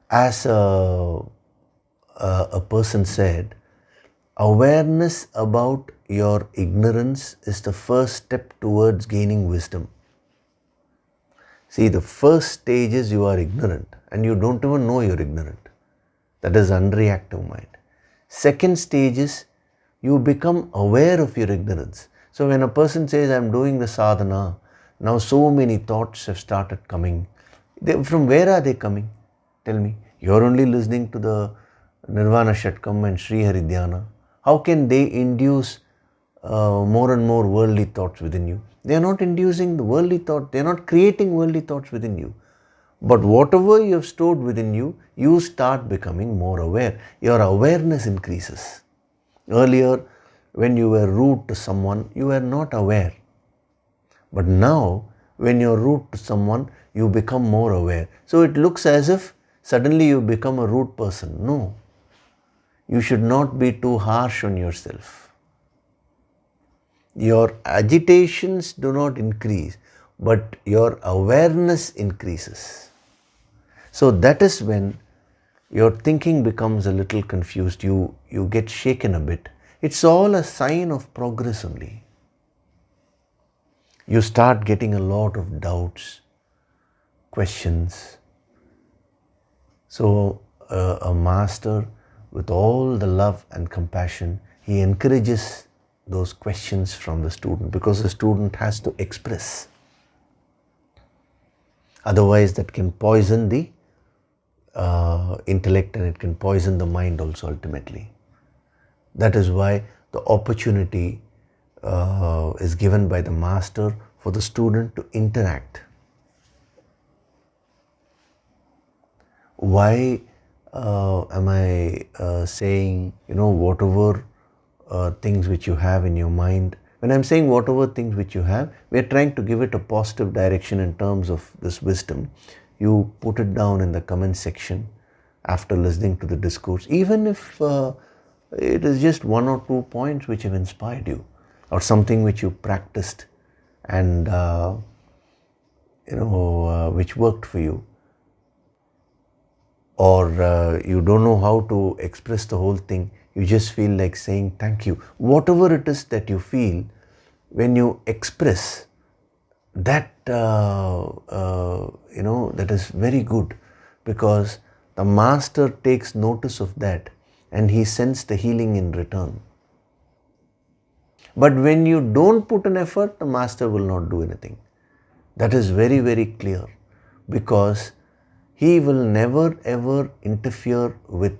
As a person said, awareness about your ignorance is the first step towards gaining wisdom. See, the first stage is you are ignorant and you don't even know you're ignorant. That is unreactive mind. Second stage is you become aware of your ignorance. So when a person says, I'm doing the sadhana, now so many thoughts have started coming. From where are they coming? Tell me. You're only listening to the Nirvana Shatkam and Sri Hari Dhyana. How can they induce more and more worldly thoughts within you? They are not inducing the worldly thought. They are not creating worldly thoughts within you. But whatever you have stored within you, you start becoming more aware. Your awareness increases. Earlier, when you were rude to someone, you were not aware. But now, when you're rude to someone, you become more aware. So it looks as if suddenly you become a rude person. No. You should not be too harsh on yourself. Your agitations do not increase, but your awareness increases. So that is when your thinking becomes a little confused. You get shaken a bit. It's all a sign of progress only. You start getting a lot of doubts, questions. So a master, with all the love and compassion, he encourages those questions from the student, because the student has to express. Otherwise, that can poison the intellect, and it can poison the mind also ultimately. That is why the opportunity is given by the master for the student to interact. Why am I saying, whatever things which you have in your mind? When I'm saying whatever things which you have, we are trying to give it a positive direction in terms of this wisdom. You put it down in the comment section after listening to the discourse, even if it is just 1 or 2 points which have inspired you, or something which you practiced and which worked for you, or you don't know how to express the whole thing. You just feel like saying thank you. Whatever it is that you feel, when you express that, that is very good, because the master takes notice of that and he sends the healing in return. But when you don't put an effort, the master will not do anything. That is very, very clear, because he will never ever interfere with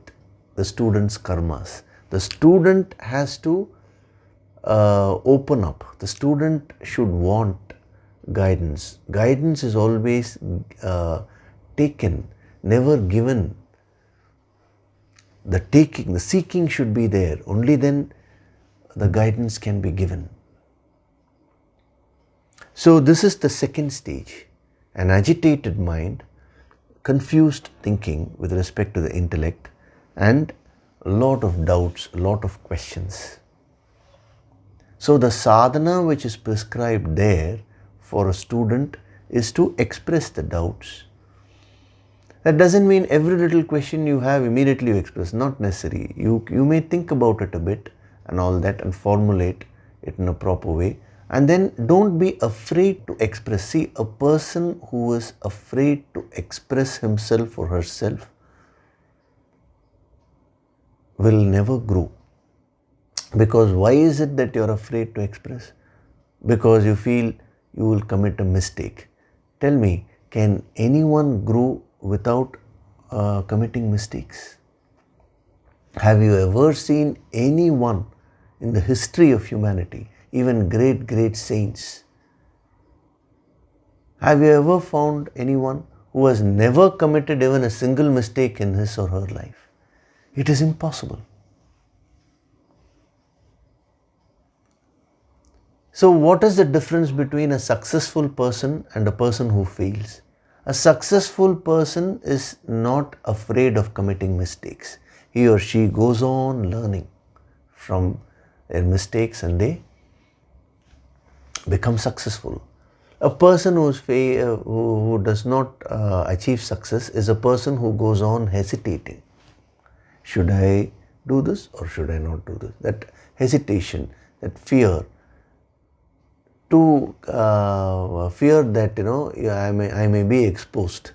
the student's karmas. The student has to open up. The student should want guidance. Guidance is always taken, never given. The seeking should be there. Only then the guidance can be given. So this is the second stage. An agitated mind, confused thinking with respect to the intellect, and a lot of doubts, a lot of questions. So the sadhana which is prescribed there for a student is to express the doubts. That doesn't mean every little question you have immediately you express, not necessary. You may think about it a bit and all that and formulate it in a proper way. And then don't be afraid to express. See, a person who is afraid to express himself or herself will never grow. Because why is it that you're afraid to express? Because you feel you will commit a mistake. Tell me, can anyone grow without committing mistakes? Have you ever seen anyone in the history of humanity, even great saints? Have you ever found anyone who has never committed even a single mistake in his or her life? It is impossible. So what is the difference between a successful person and a person who fails? A successful person is not afraid of committing mistakes. He or she goes on learning from their mistakes and they become successful. A person who does not achieve success is a person who goes on hesitating. Should I do this or should I not do this? That hesitation, that fear to fear that I may be exposed.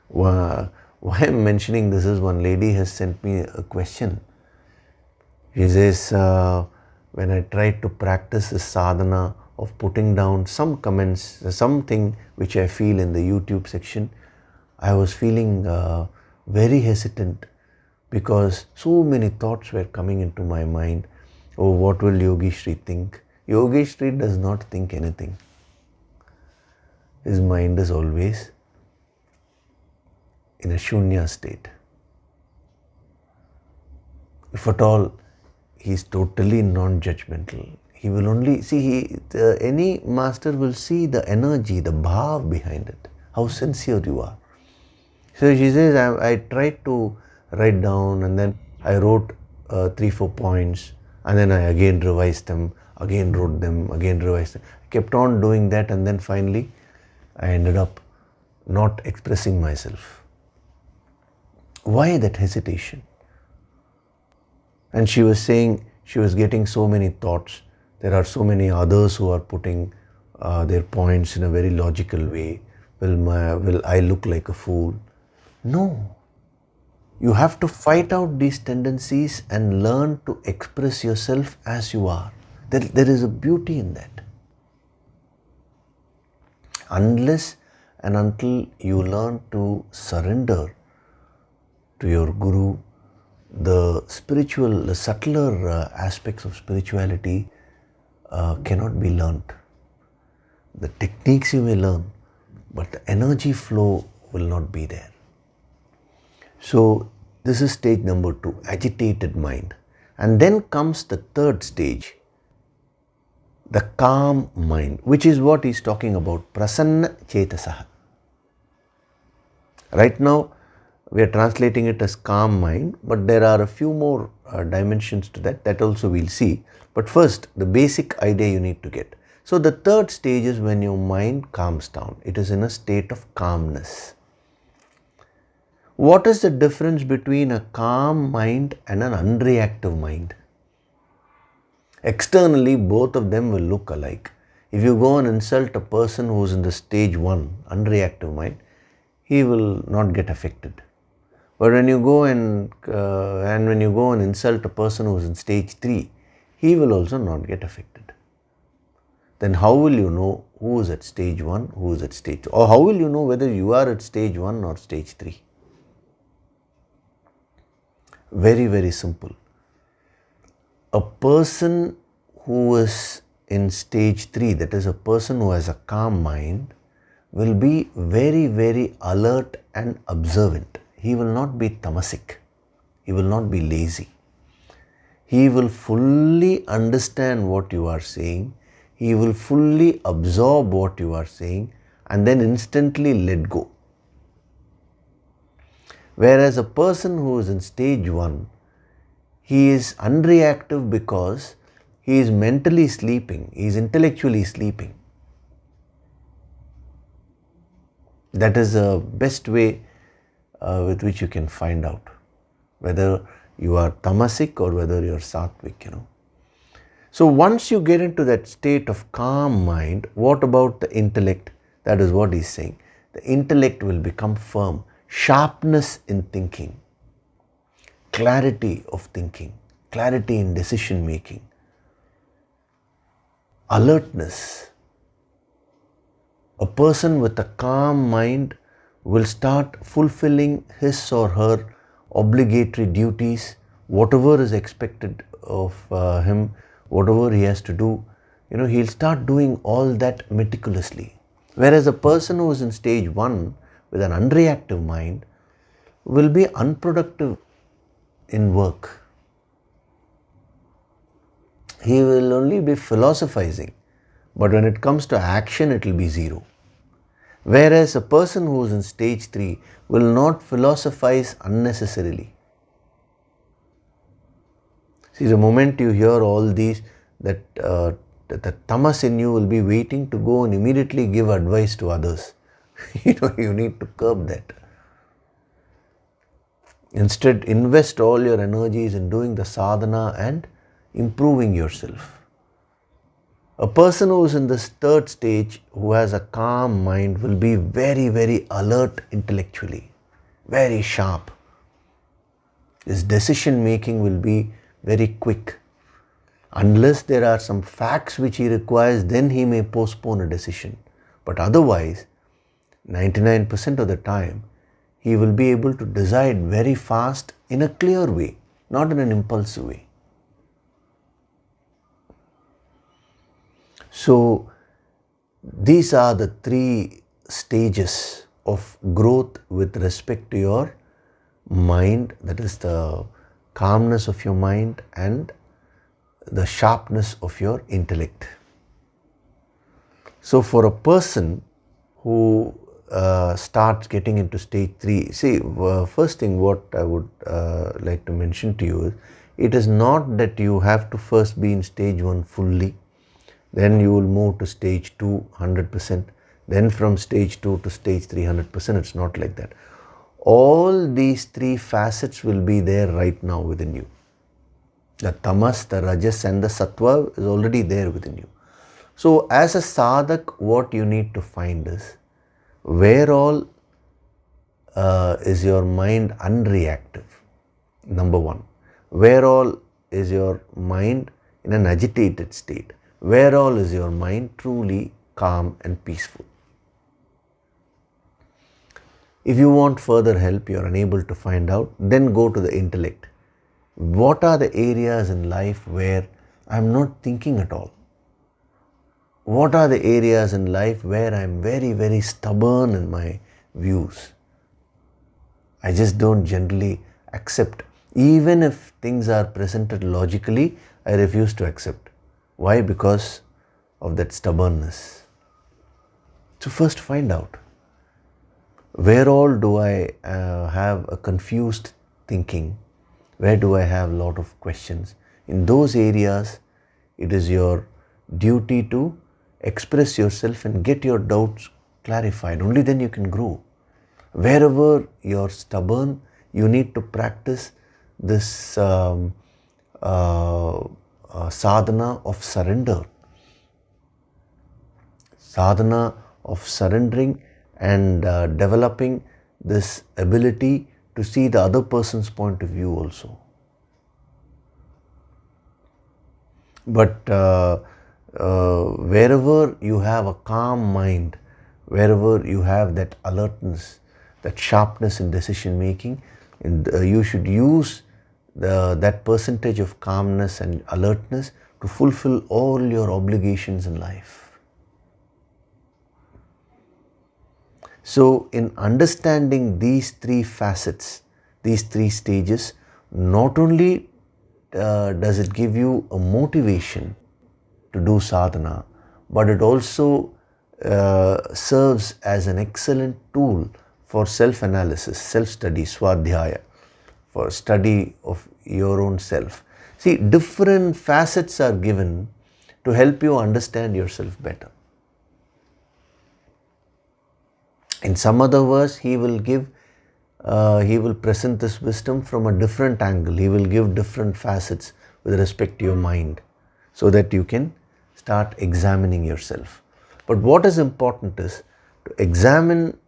Why I'm mentioning this is one lady has sent me a question. She says, when I tried to practice the sadhana of putting down some comments, something which I feel in the YouTube section, I was feeling very hesitant because so many thoughts were coming into my mind. Oh, what will Yogishri think? Yogishri does not think anything. His mind is always in a shunya state. If at all, he is totally non-judgmental. He will only see, any master will see the energy, the bhav behind it, how sincere you are. So she says, I tried to write down and then I wrote 3-4 points and then I again revised them, again wrote them, again revised them. I kept on doing that and then finally I ended up not expressing myself. Why that hesitation? And she was saying she was getting so many thoughts. There are so many others who are putting their points in a very logical way. Will I look like a fool? No. You have to fight out these tendencies and learn to express yourself as you are. There is a beauty in that. Unless and until you learn to surrender to your Guru, the subtler aspects of spirituality cannot be learnt. The techniques you may learn, but the energy flow will not be there. So this is stage number 2, agitated mind. And then comes the third stage, the calm mind, which is what he's talking about, prasanna chetasaha. Right now, we are translating it as calm mind, but there are a few more dimensions to that also we'll see. But first, the basic idea you need to get. So the third stage is when your mind calms down. It is in a state of calmness. What is the difference between a calm mind and an unreactive mind? Externally, both of them will look alike. If you go and insult a person who is in the stage 1, unreactive mind, he will not get affected. But when you go and insult a person who is in stage 3, he will also not get affected. Then how will you know who is at stage 1, who is at stage 2? Or how will you know whether you are at stage 1 or stage 3? Very, very simple. A person who is in stage 3, that is a person who has a calm mind, will be very, very alert and observant. He will not be tamasic. He will not be lazy. He will fully understand what you are saying. He will fully absorb what you are saying and then instantly let go. Whereas a person who is in stage 1, he is unreactive because he is mentally sleeping, he is intellectually sleeping. That is the best way with which you can find out whether you are tamasic or whether you are sattvic, So once you get into that state of calm mind, what about the intellect? That is what he's saying. The intellect will become firm. Sharpness in thinking, clarity of thinking, clarity in decision making, alertness. A person with a calm mind will start fulfilling his or her obligatory duties, whatever is expected of him, whatever he has to do, he'll start doing all that meticulously. Whereas a person who is in stage 1 with an unreactive mind will be unproductive in work. He will only be philosophizing, but when it comes to action, it will be zero. Whereas a person who is in stage 3 will not philosophize unnecessarily. See, the moment you hear all these, that the tamas in you will be waiting to go and immediately give advice to others. You need to curb that. Instead, invest all your energies in doing the sadhana and improving yourself. A person who is in this third stage, who has a calm mind, will be very, very alert intellectually, very sharp. His decision making will be very quick. Unless there are some facts which he requires, then he may postpone a decision. But otherwise, 99% of the time, he will be able to decide very fast in a clear way, not in an impulsive way. So, these are the three stages of growth with respect to your mind, that is the calmness of your mind and the sharpness of your intellect. So, for a person who starts getting into stage 3, see, first thing what I would like to mention to you is, it is not that you have to first be in stage 1 fully, then you will move to stage 2 100%, then from stage 2 to stage 3 100%. It's not like that. All these three facets will be there right now within you. The tamas, the rajas and the sattva is already there within you. So as a sadhak, what you need to find is, where all is your mind unreactive? Number 1. Where all is your mind in an agitated state? Where all is your mind truly calm and peaceful? If you want further help, you are unable to find out, then go to the intellect. What are the areas in life where I am not thinking at all? What are the areas in life where I am very, very stubborn in my views? I just don't generally accept. Even if things are presented logically, I refuse to accept. Why? Because of that stubbornness. So first find out, where all do I have a confused thinking? Where do I have a lot of questions? In those areas, it is your duty to express yourself and get your doubts clarified. Only then you can grow. Wherever you're stubborn, you need to practice this sadhana of surrender. Sadhana of surrendering and developing this ability to see the other person's point of view also. But wherever you have a calm mind, wherever you have that alertness, that sharpness in decision making, you should use that percentage of calmness and alertness to fulfill all your obligations in life. So, in understanding these three facets, these three stages, not only does it give you a motivation to do sadhana, but it also serves as an excellent tool for self-analysis, self-study, swadhyaya, for study of your own self. See, different facets are given to help you understand yourself better. In some other verse, he will present this wisdom from a different angle. He will give different facets with respect to your mind, so that you can start examining yourself. But what is important is to examine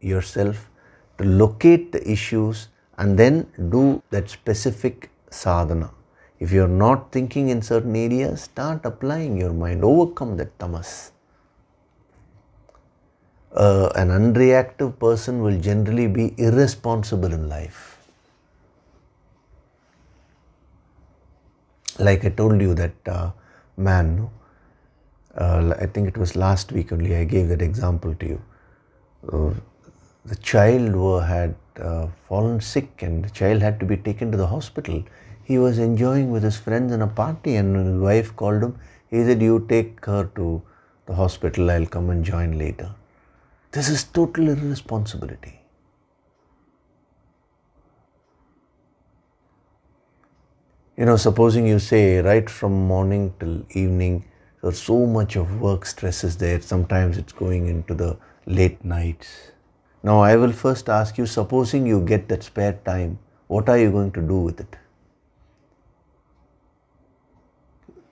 yourself, to locate the issues, and then do that specific sadhana. If you are not thinking in certain areas, start applying your mind, overcome that tamas. An unreactive person will generally be irresponsible in life. Like I told you, that man, I think it was last week only, I gave that example to you. The child had fallen sick and the child had to be taken to the hospital. He was enjoying with his friends in a party, and when his wife called him, he said, "You take her to the hospital, I'll come and join later." This is total irresponsibility. Supposing you say right from morning till evening, there's so much of work stress is there. Sometimes it's going into the late nights. Now I will first ask you, supposing you get that spare time, what are you going to do with it?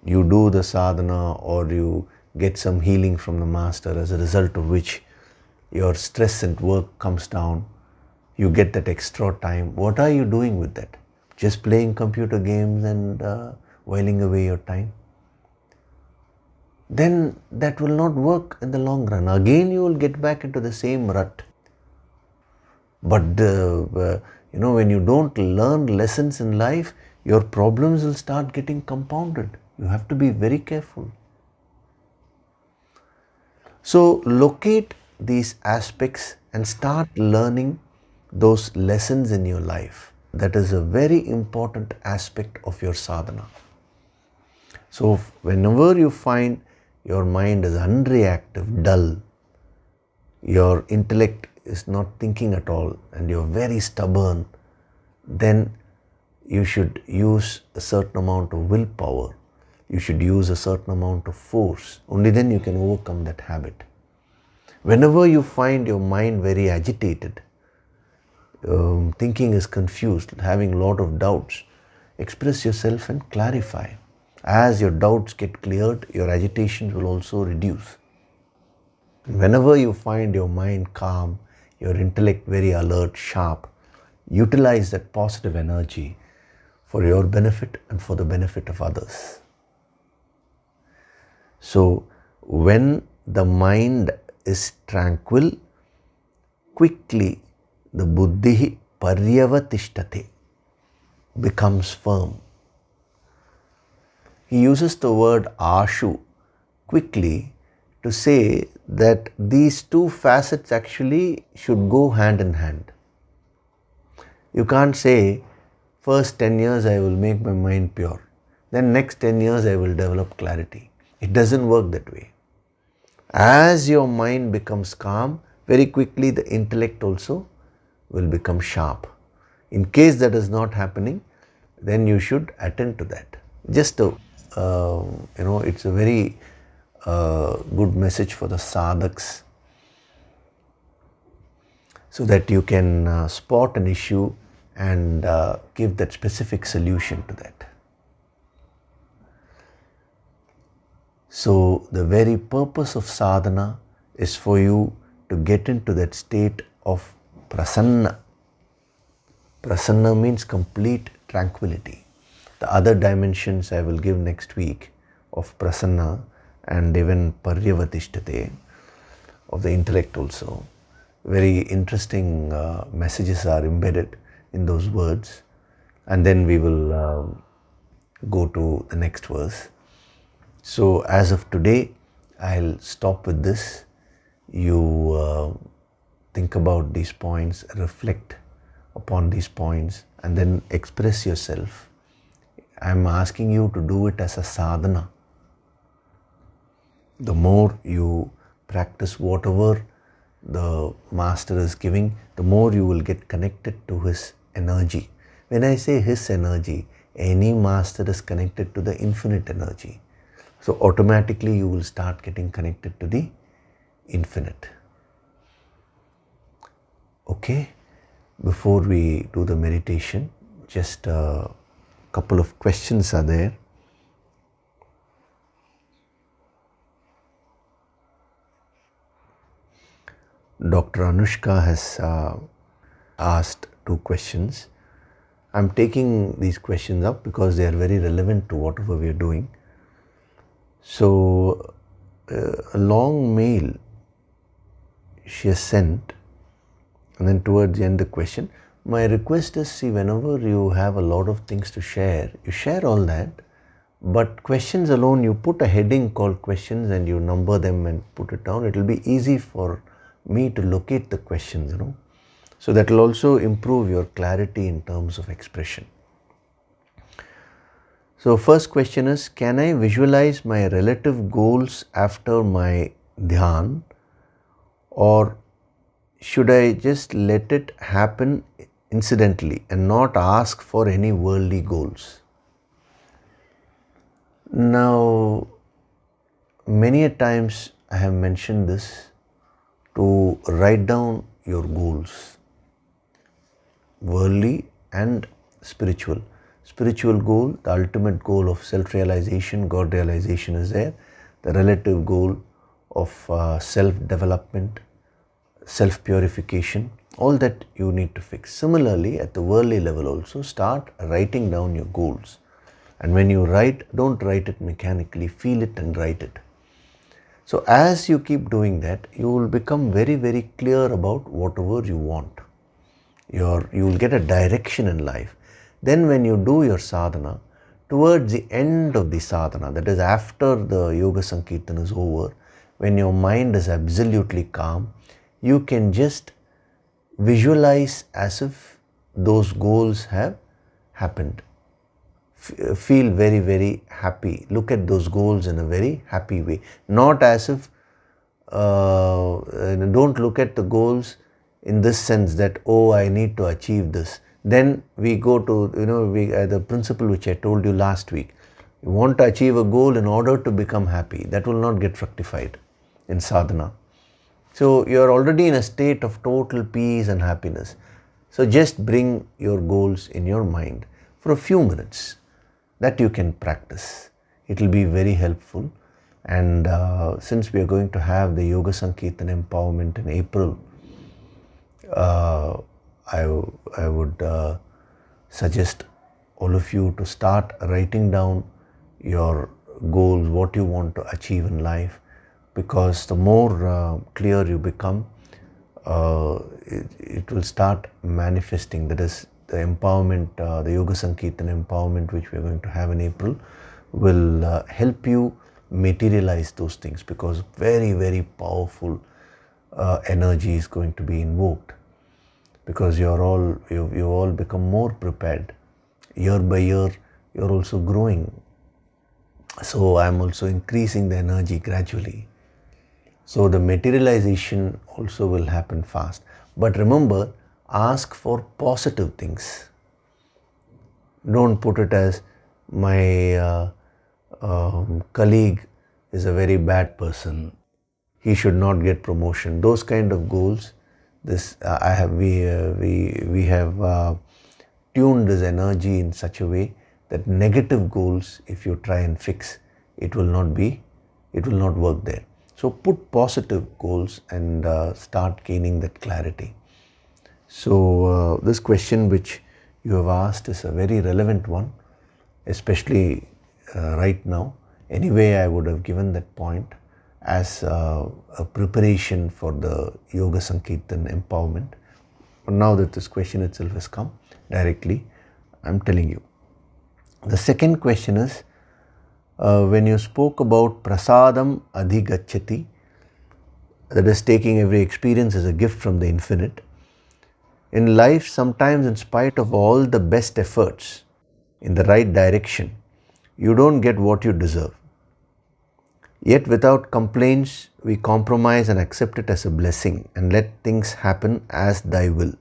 you do the sadhana or you get some healing from the master, as a result of which your stress at work comes down, you get that extra time. What are you doing with that? Just playing computer games and whiling away your time? Then that will not work in the long run. Again, you will get back into the same rut. But when you don't learn lessons in life, your problems will start getting compounded. You have to be very careful. So locate these aspects and start learning those lessons in your life. That is a very important aspect of your sadhana. So whenever you find your mind is unreactive, dull, your intellect is not thinking at all, and you're very stubborn, then you should use a certain amount of willpower. You should use a certain amount of force. Only then you can overcome that habit. Whenever you find your mind very agitated, thinking is confused, having a lot of doubts, express yourself and clarify. As your doubts get cleared, your agitation will also reduce. Whenever you find your mind calm, your intellect very alert, sharp, utilize that positive energy for your benefit and for the benefit of others. So when the mind is tranquil, quickly the buddhi paryavatishtate becomes firm. He uses the word ashu, quickly, to say that these two facets actually should go hand in hand. You can't say, first 10 years I will make my mind pure, then next 10 years I will develop clarity. It doesn't work that way. As your mind becomes calm, very quickly the intellect also will become sharp. In case that is not happening, then you should attend to that. Just it's a very good message for the sadhaks, so that you can spot an issue and give that specific solution to that. So the very purpose of sadhana is for you to get into that state of prasanna. Prasanna means complete tranquility. The other dimensions I will give next week of prasanna and even paryavatishtate, of the intellect also. Very interesting messages are embedded in those words. And then we will go to the next verse. So as of today, I'll stop with this. You think about these points, reflect upon these points, and then express yourself. I'm asking you to do it as a sadhana. The more you practice whatever the master is giving, the more you will get connected to his energy. When I say his energy, any master is connected to the infinite energy. So automatically you will start getting connected to the infinite. Okay, before we do the meditation, just a couple of questions are there. Dr. Anushka has asked 2 questions. I'm taking these questions up because they are very relevant to whatever we are doing. So, a long mail she has sent, and then towards the end the question. My request is, see, whenever you have a lot of things to share, you share all that, but questions alone, you put a heading called questions and you number them and put it down. It will be easy for me to locate the questions, So that will also improve your clarity in terms of expression. So first question is, can I visualize my relative goals after my dhyan, or should I just let it happen incidentally and not ask for any worldly goals? Now, many a times I have mentioned this, to write down your goals, worldly and spiritual. spiritual goal, the ultimate goal of self-realization, God realization is there. The relative goal of self-development, self-purification, all that you need to fix. Similarly, at the worldly level also, start writing down your goals. And when you write, don't write it mechanically, feel it and write it. So as you keep doing that, you will become very, very clear about whatever you want. You will get a direction in life. Then when you do your sadhana, towards the end of the sadhana, that is after the Yoga Sankirtan is over, when your mind is absolutely calm, you can just visualize as if those goals have happened. Feel very, very happy. Look at those goals in a very happy way. Not as if, don't look at the goals in this sense that, oh, I need to achieve this. Then we go to, the principle which I told you last week. You want to achieve a goal in order to become happy. That will not get fructified in sadhana. So you are already in a state of total peace and happiness. So just bring your goals in your mind for a few minutes. That you can practice. It will be very helpful. And since we are going to have the Yoga Sankirtan empowerment in April, I would suggest all of you to start writing down your goals, what you want to achieve in life, because the more clear you become, it will start manifesting. That is, the empowerment, the Yoga Sankirtan empowerment which we are going to have in April will help you materialize those things, because very, very powerful energy is going to be invoked, because you've all become more prepared. Year by year, you're also growing. So I'm also increasing the energy gradually. So the materialization also will happen fast. But remember, ask for positive things. Don't put it as, my colleague is a very bad person, he should not get promotion. Those kind of goals, we have tuned this energy in such a way that negative goals, if you try and fix, it will not work there. So put positive goals and start gaining that clarity. So this question which you have asked is a very relevant one, especially right now. Anyway, I would have given that point as a preparation for the Yoga Sankirtan empowerment. But now that this question itself has come directly, I'm telling you. The second question is, when you spoke about prasadam adhigacchati, that is taking every experience as a gift from the infinite. In life, sometimes in spite of all the best efforts in the right direction, you don't get what you deserve. Yet without complaints, we compromise and accept it as a blessing and let things happen as thy will.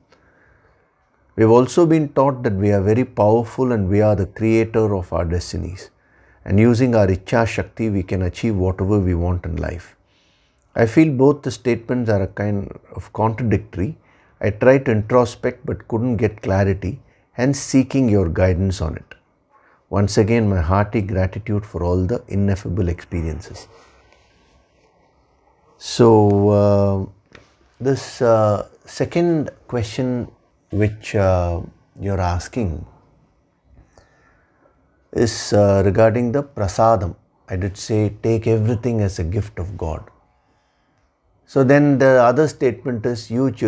We have also been taught that we are very powerful and we are the creator of our destinies. And using our Ichcha Shakti, we can achieve whatever we want in life. I feel both the statements are a kind of contradictory. I tried to introspect but couldn't get clarity, hence seeking your guidance on it. Once again, my hearty gratitude for all the ineffable experiences. So, this second question which you're asking is regarding the prasadam. I did say take everything as a gift of God. So then the other statement is use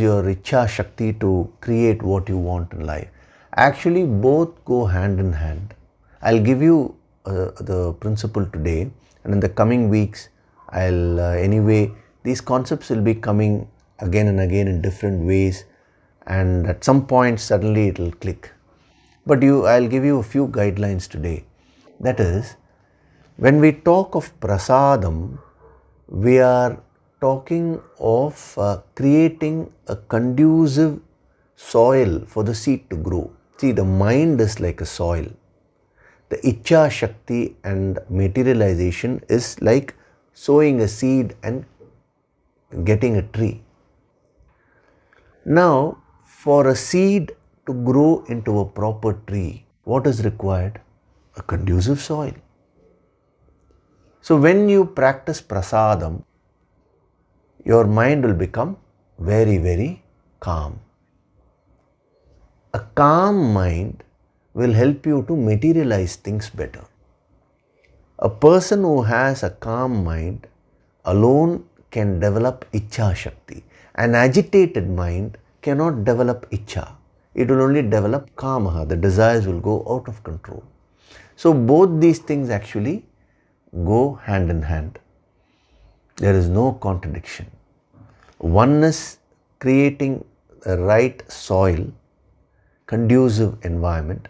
your Ichcha Shakti to create what you want in life. Actually, both go hand in hand. I'll give you the principle today, and in the coming weeks, anyway, these concepts will be coming again and again in different ways, and at some point suddenly it will click. But I'll give you a few guidelines today. That is, when we talk of prasadam, we are talking of creating a conducive soil for the seed to grow. See, the mind is like a soil. The Ichcha Shakti and materialization is like sowing a seed and getting a tree. Now, for a seed to grow into a proper tree, what is required? A conducive soil. So when you practice prasadam, your mind will become very, very calm. A calm mind will help you to materialize things better. A person who has a calm mind alone can develop Ichha Shakti. An agitated mind cannot develop Ichha. It will only develop Kamaha. The desires will go out of control. So both these things actually go hand in hand. There is no contradiction. One is creating the right soil, conducive environment,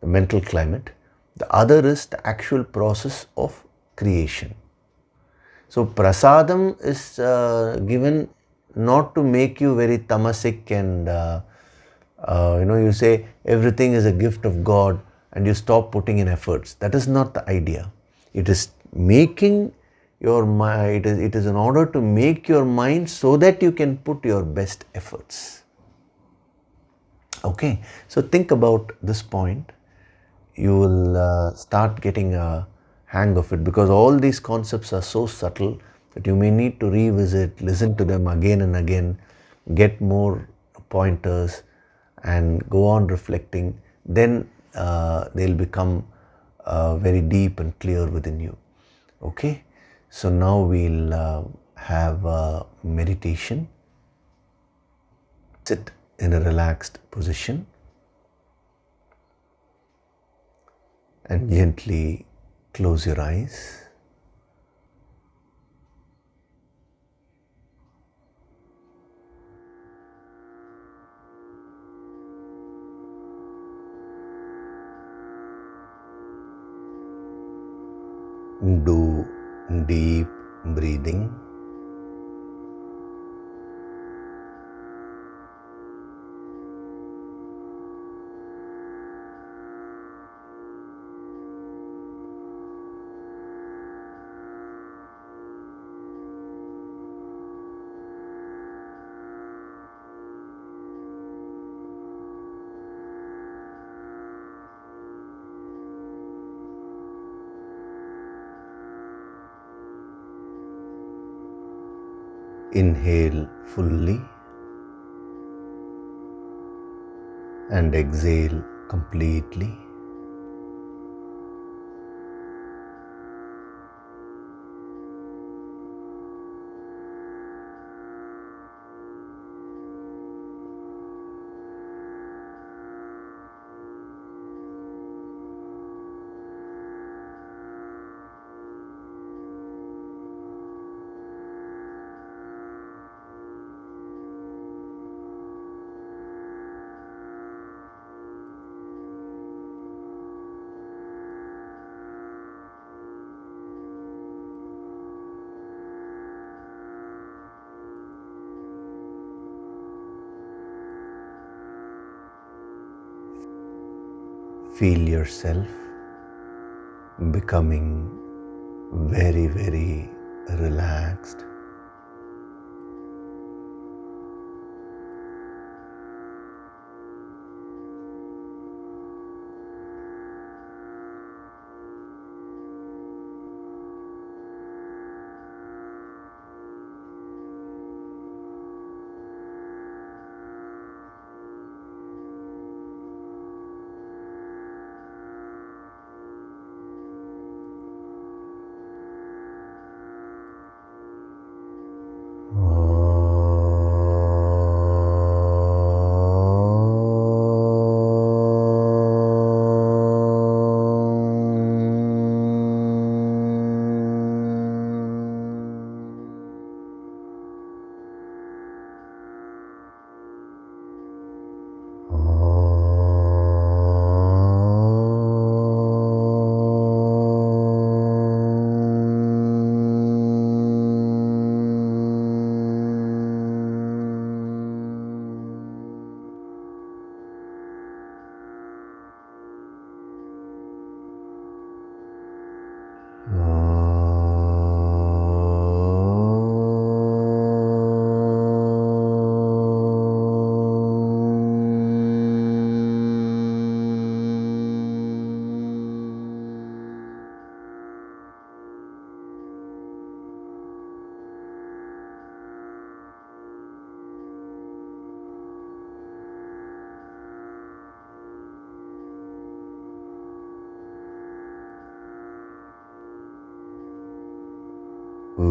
the mental climate. The other is the actual process of creation. So prasadam is given not to make you very tamasic and you say everything is a gift of God and you stop putting in efforts. That is not the idea. It is making your mind, it is in order to make your mind so that you can put your best efforts. Okay, so think about this point. You will start getting a hang of it, because all these concepts are so subtle that you may need to revisit, listen to them again and again, get more pointers and go on reflecting. Then they'll become very deep and clear within you. Okay, so now we'll have a meditation. Sit in a relaxed position and gently close your eyes. Do deep breathing. Inhale fully and exhale completely. Feel yourself becoming very, very relaxed.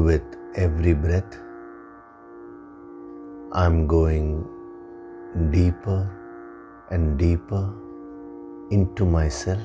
With every breath, I'm going deeper and deeper into myself.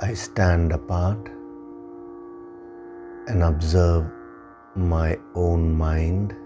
I stand apart and observe my own mind.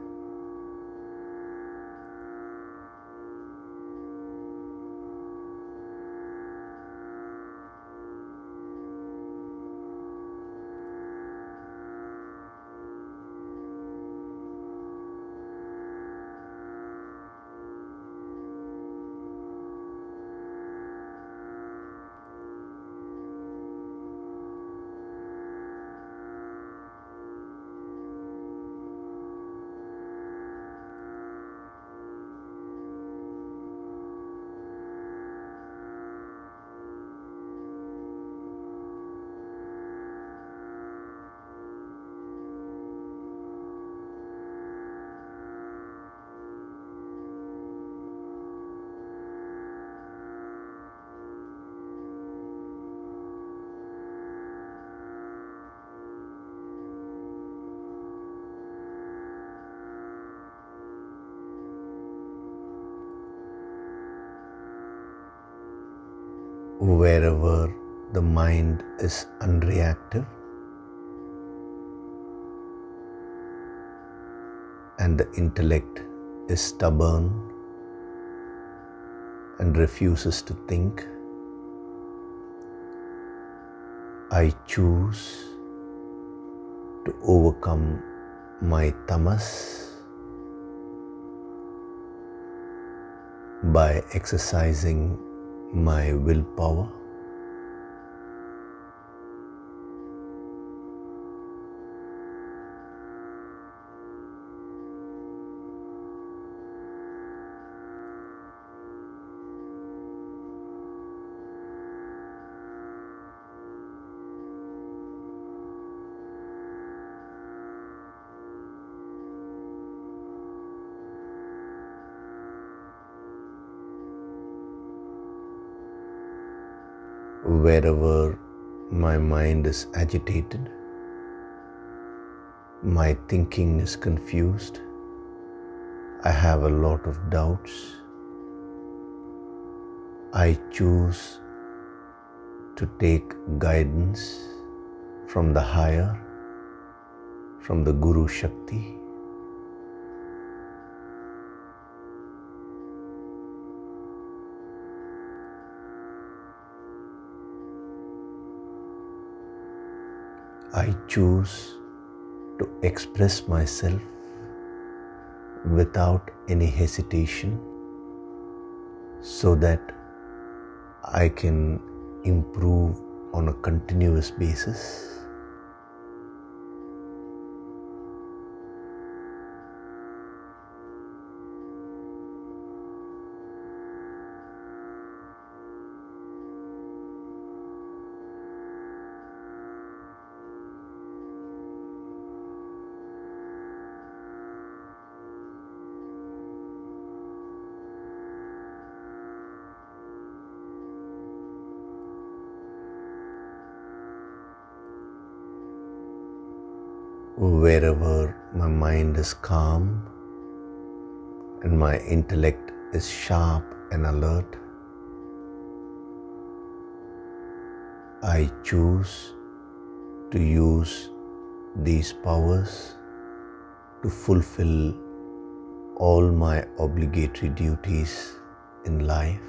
Wherever the mind is unreactive and the intellect is stubborn and refuses to think, I choose to overcome my tamas by exercising my willpower. Wherever my mind is agitated, my thinking is confused, I have a lot of doubts, I choose to take guidance from the higher, from the Guru Shakti. I choose to express myself without any hesitation so that I can improve on a continuous basis. Wherever my mind is calm and my intellect is sharp and alert. I choose to use these powers to fulfill all my obligatory duties in life.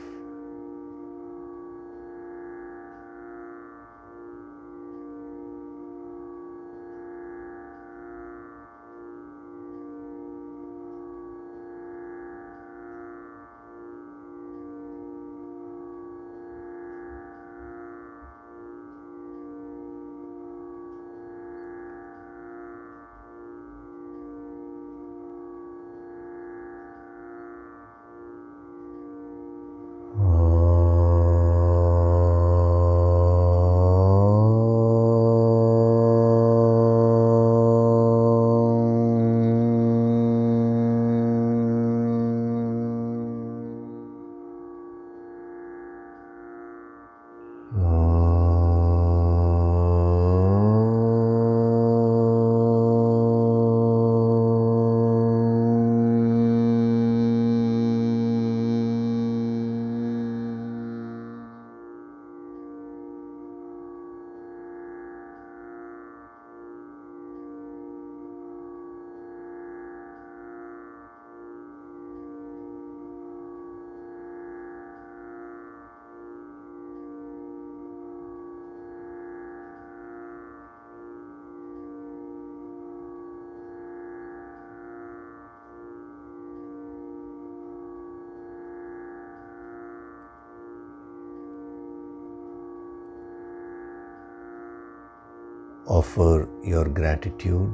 Offer your gratitude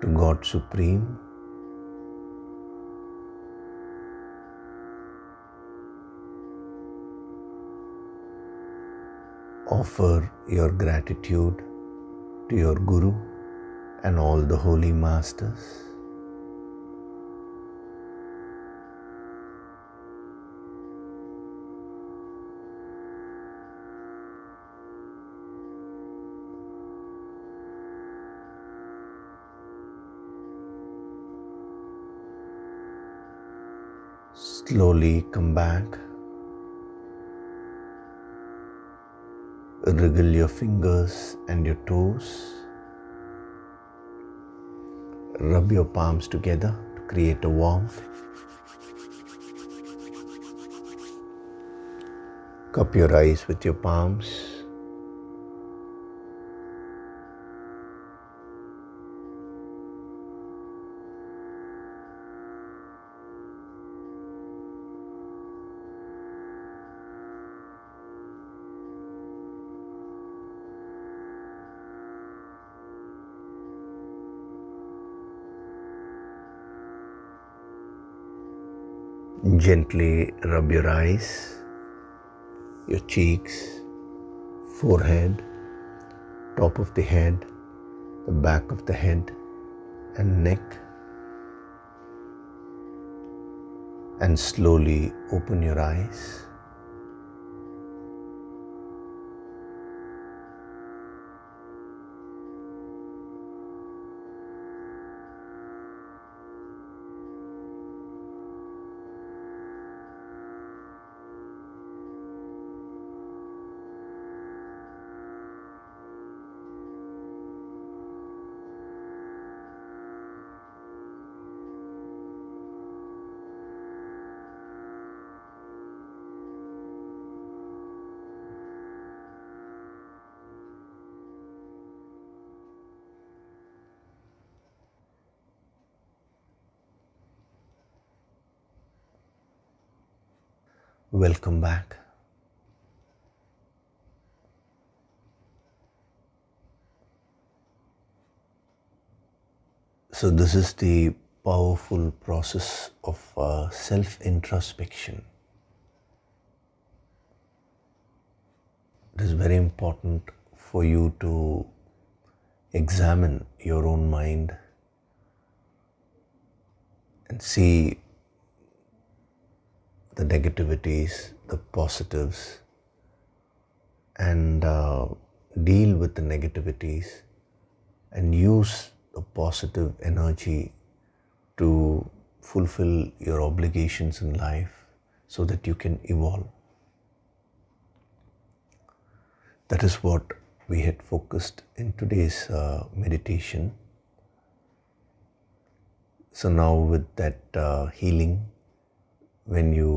to God Supreme. Offer your gratitude to your Guru and all the holy masters. Slowly come back. Wriggle your fingers and your toes. Rub your palms together to create a warmth. Cup your eyes with your palms. Gently rub your eyes, your cheeks, forehead, top of the head, the back of the head and neck, and slowly open your eyes. Welcome back. So this is the powerful process of self-introspection. It is very important for you to examine your own mind and see the negativities, the positives, and deal with the negativities and use the positive energy to fulfill your obligations in life so that you can evolve. That is what we had focused in today's meditation. So now with that healing, when you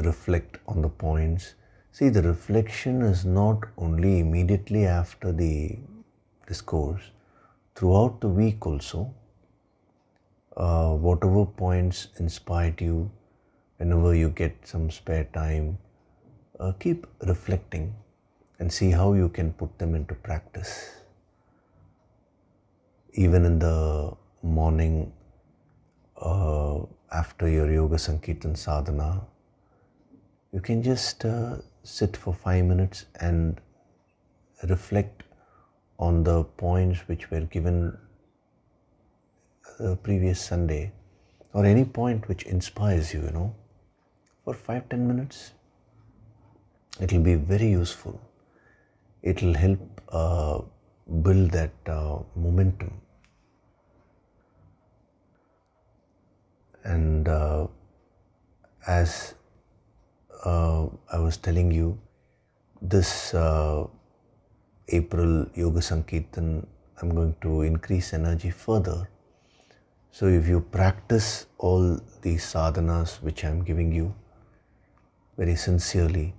reflect on the points, see, the reflection is not only immediately after the discourse, throughout the week also, whatever points inspired you, whenever you get some spare time, keep reflecting and see how you can put them into practice. Even in the morning, after your Yoga Sankirtan sadhana, you can just sit for 5 minutes and reflect on the points which were given the previous Sunday, or any point which inspires you, for 5-10 minutes. It will be very useful. It will help build that momentum. And as I was telling you, this April Yoga Sankirtan, I'm going to increase energy further. So if you practice all these sadhanas which I'm giving you very sincerely,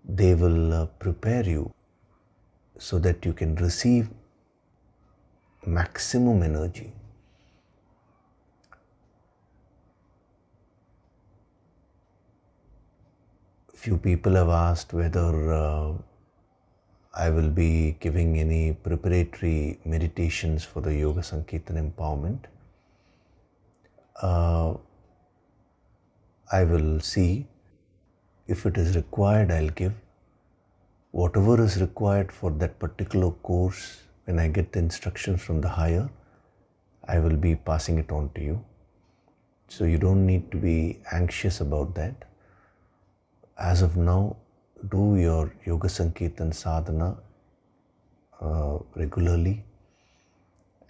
they will prepare you so that you can receive maximum energy. Few people have asked whether I will be giving any preparatory meditations for the Yoga Sankirtan empowerment. I will see if it is required. I'll give whatever is required for that particular course. When I get the instructions from the higher, I will be passing it on to you. So you don't need to be anxious about that. As of now, do your Yoga Sankirtan sadhana regularly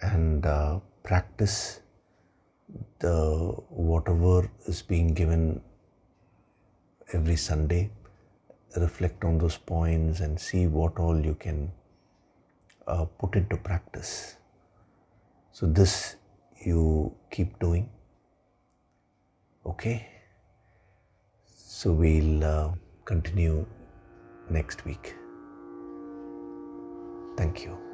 and practice the whatever is being given every Sunday. Reflect on those points and see what all you can put into practice. So this you keep doing. Okay? So we'll continue next week. Thank you.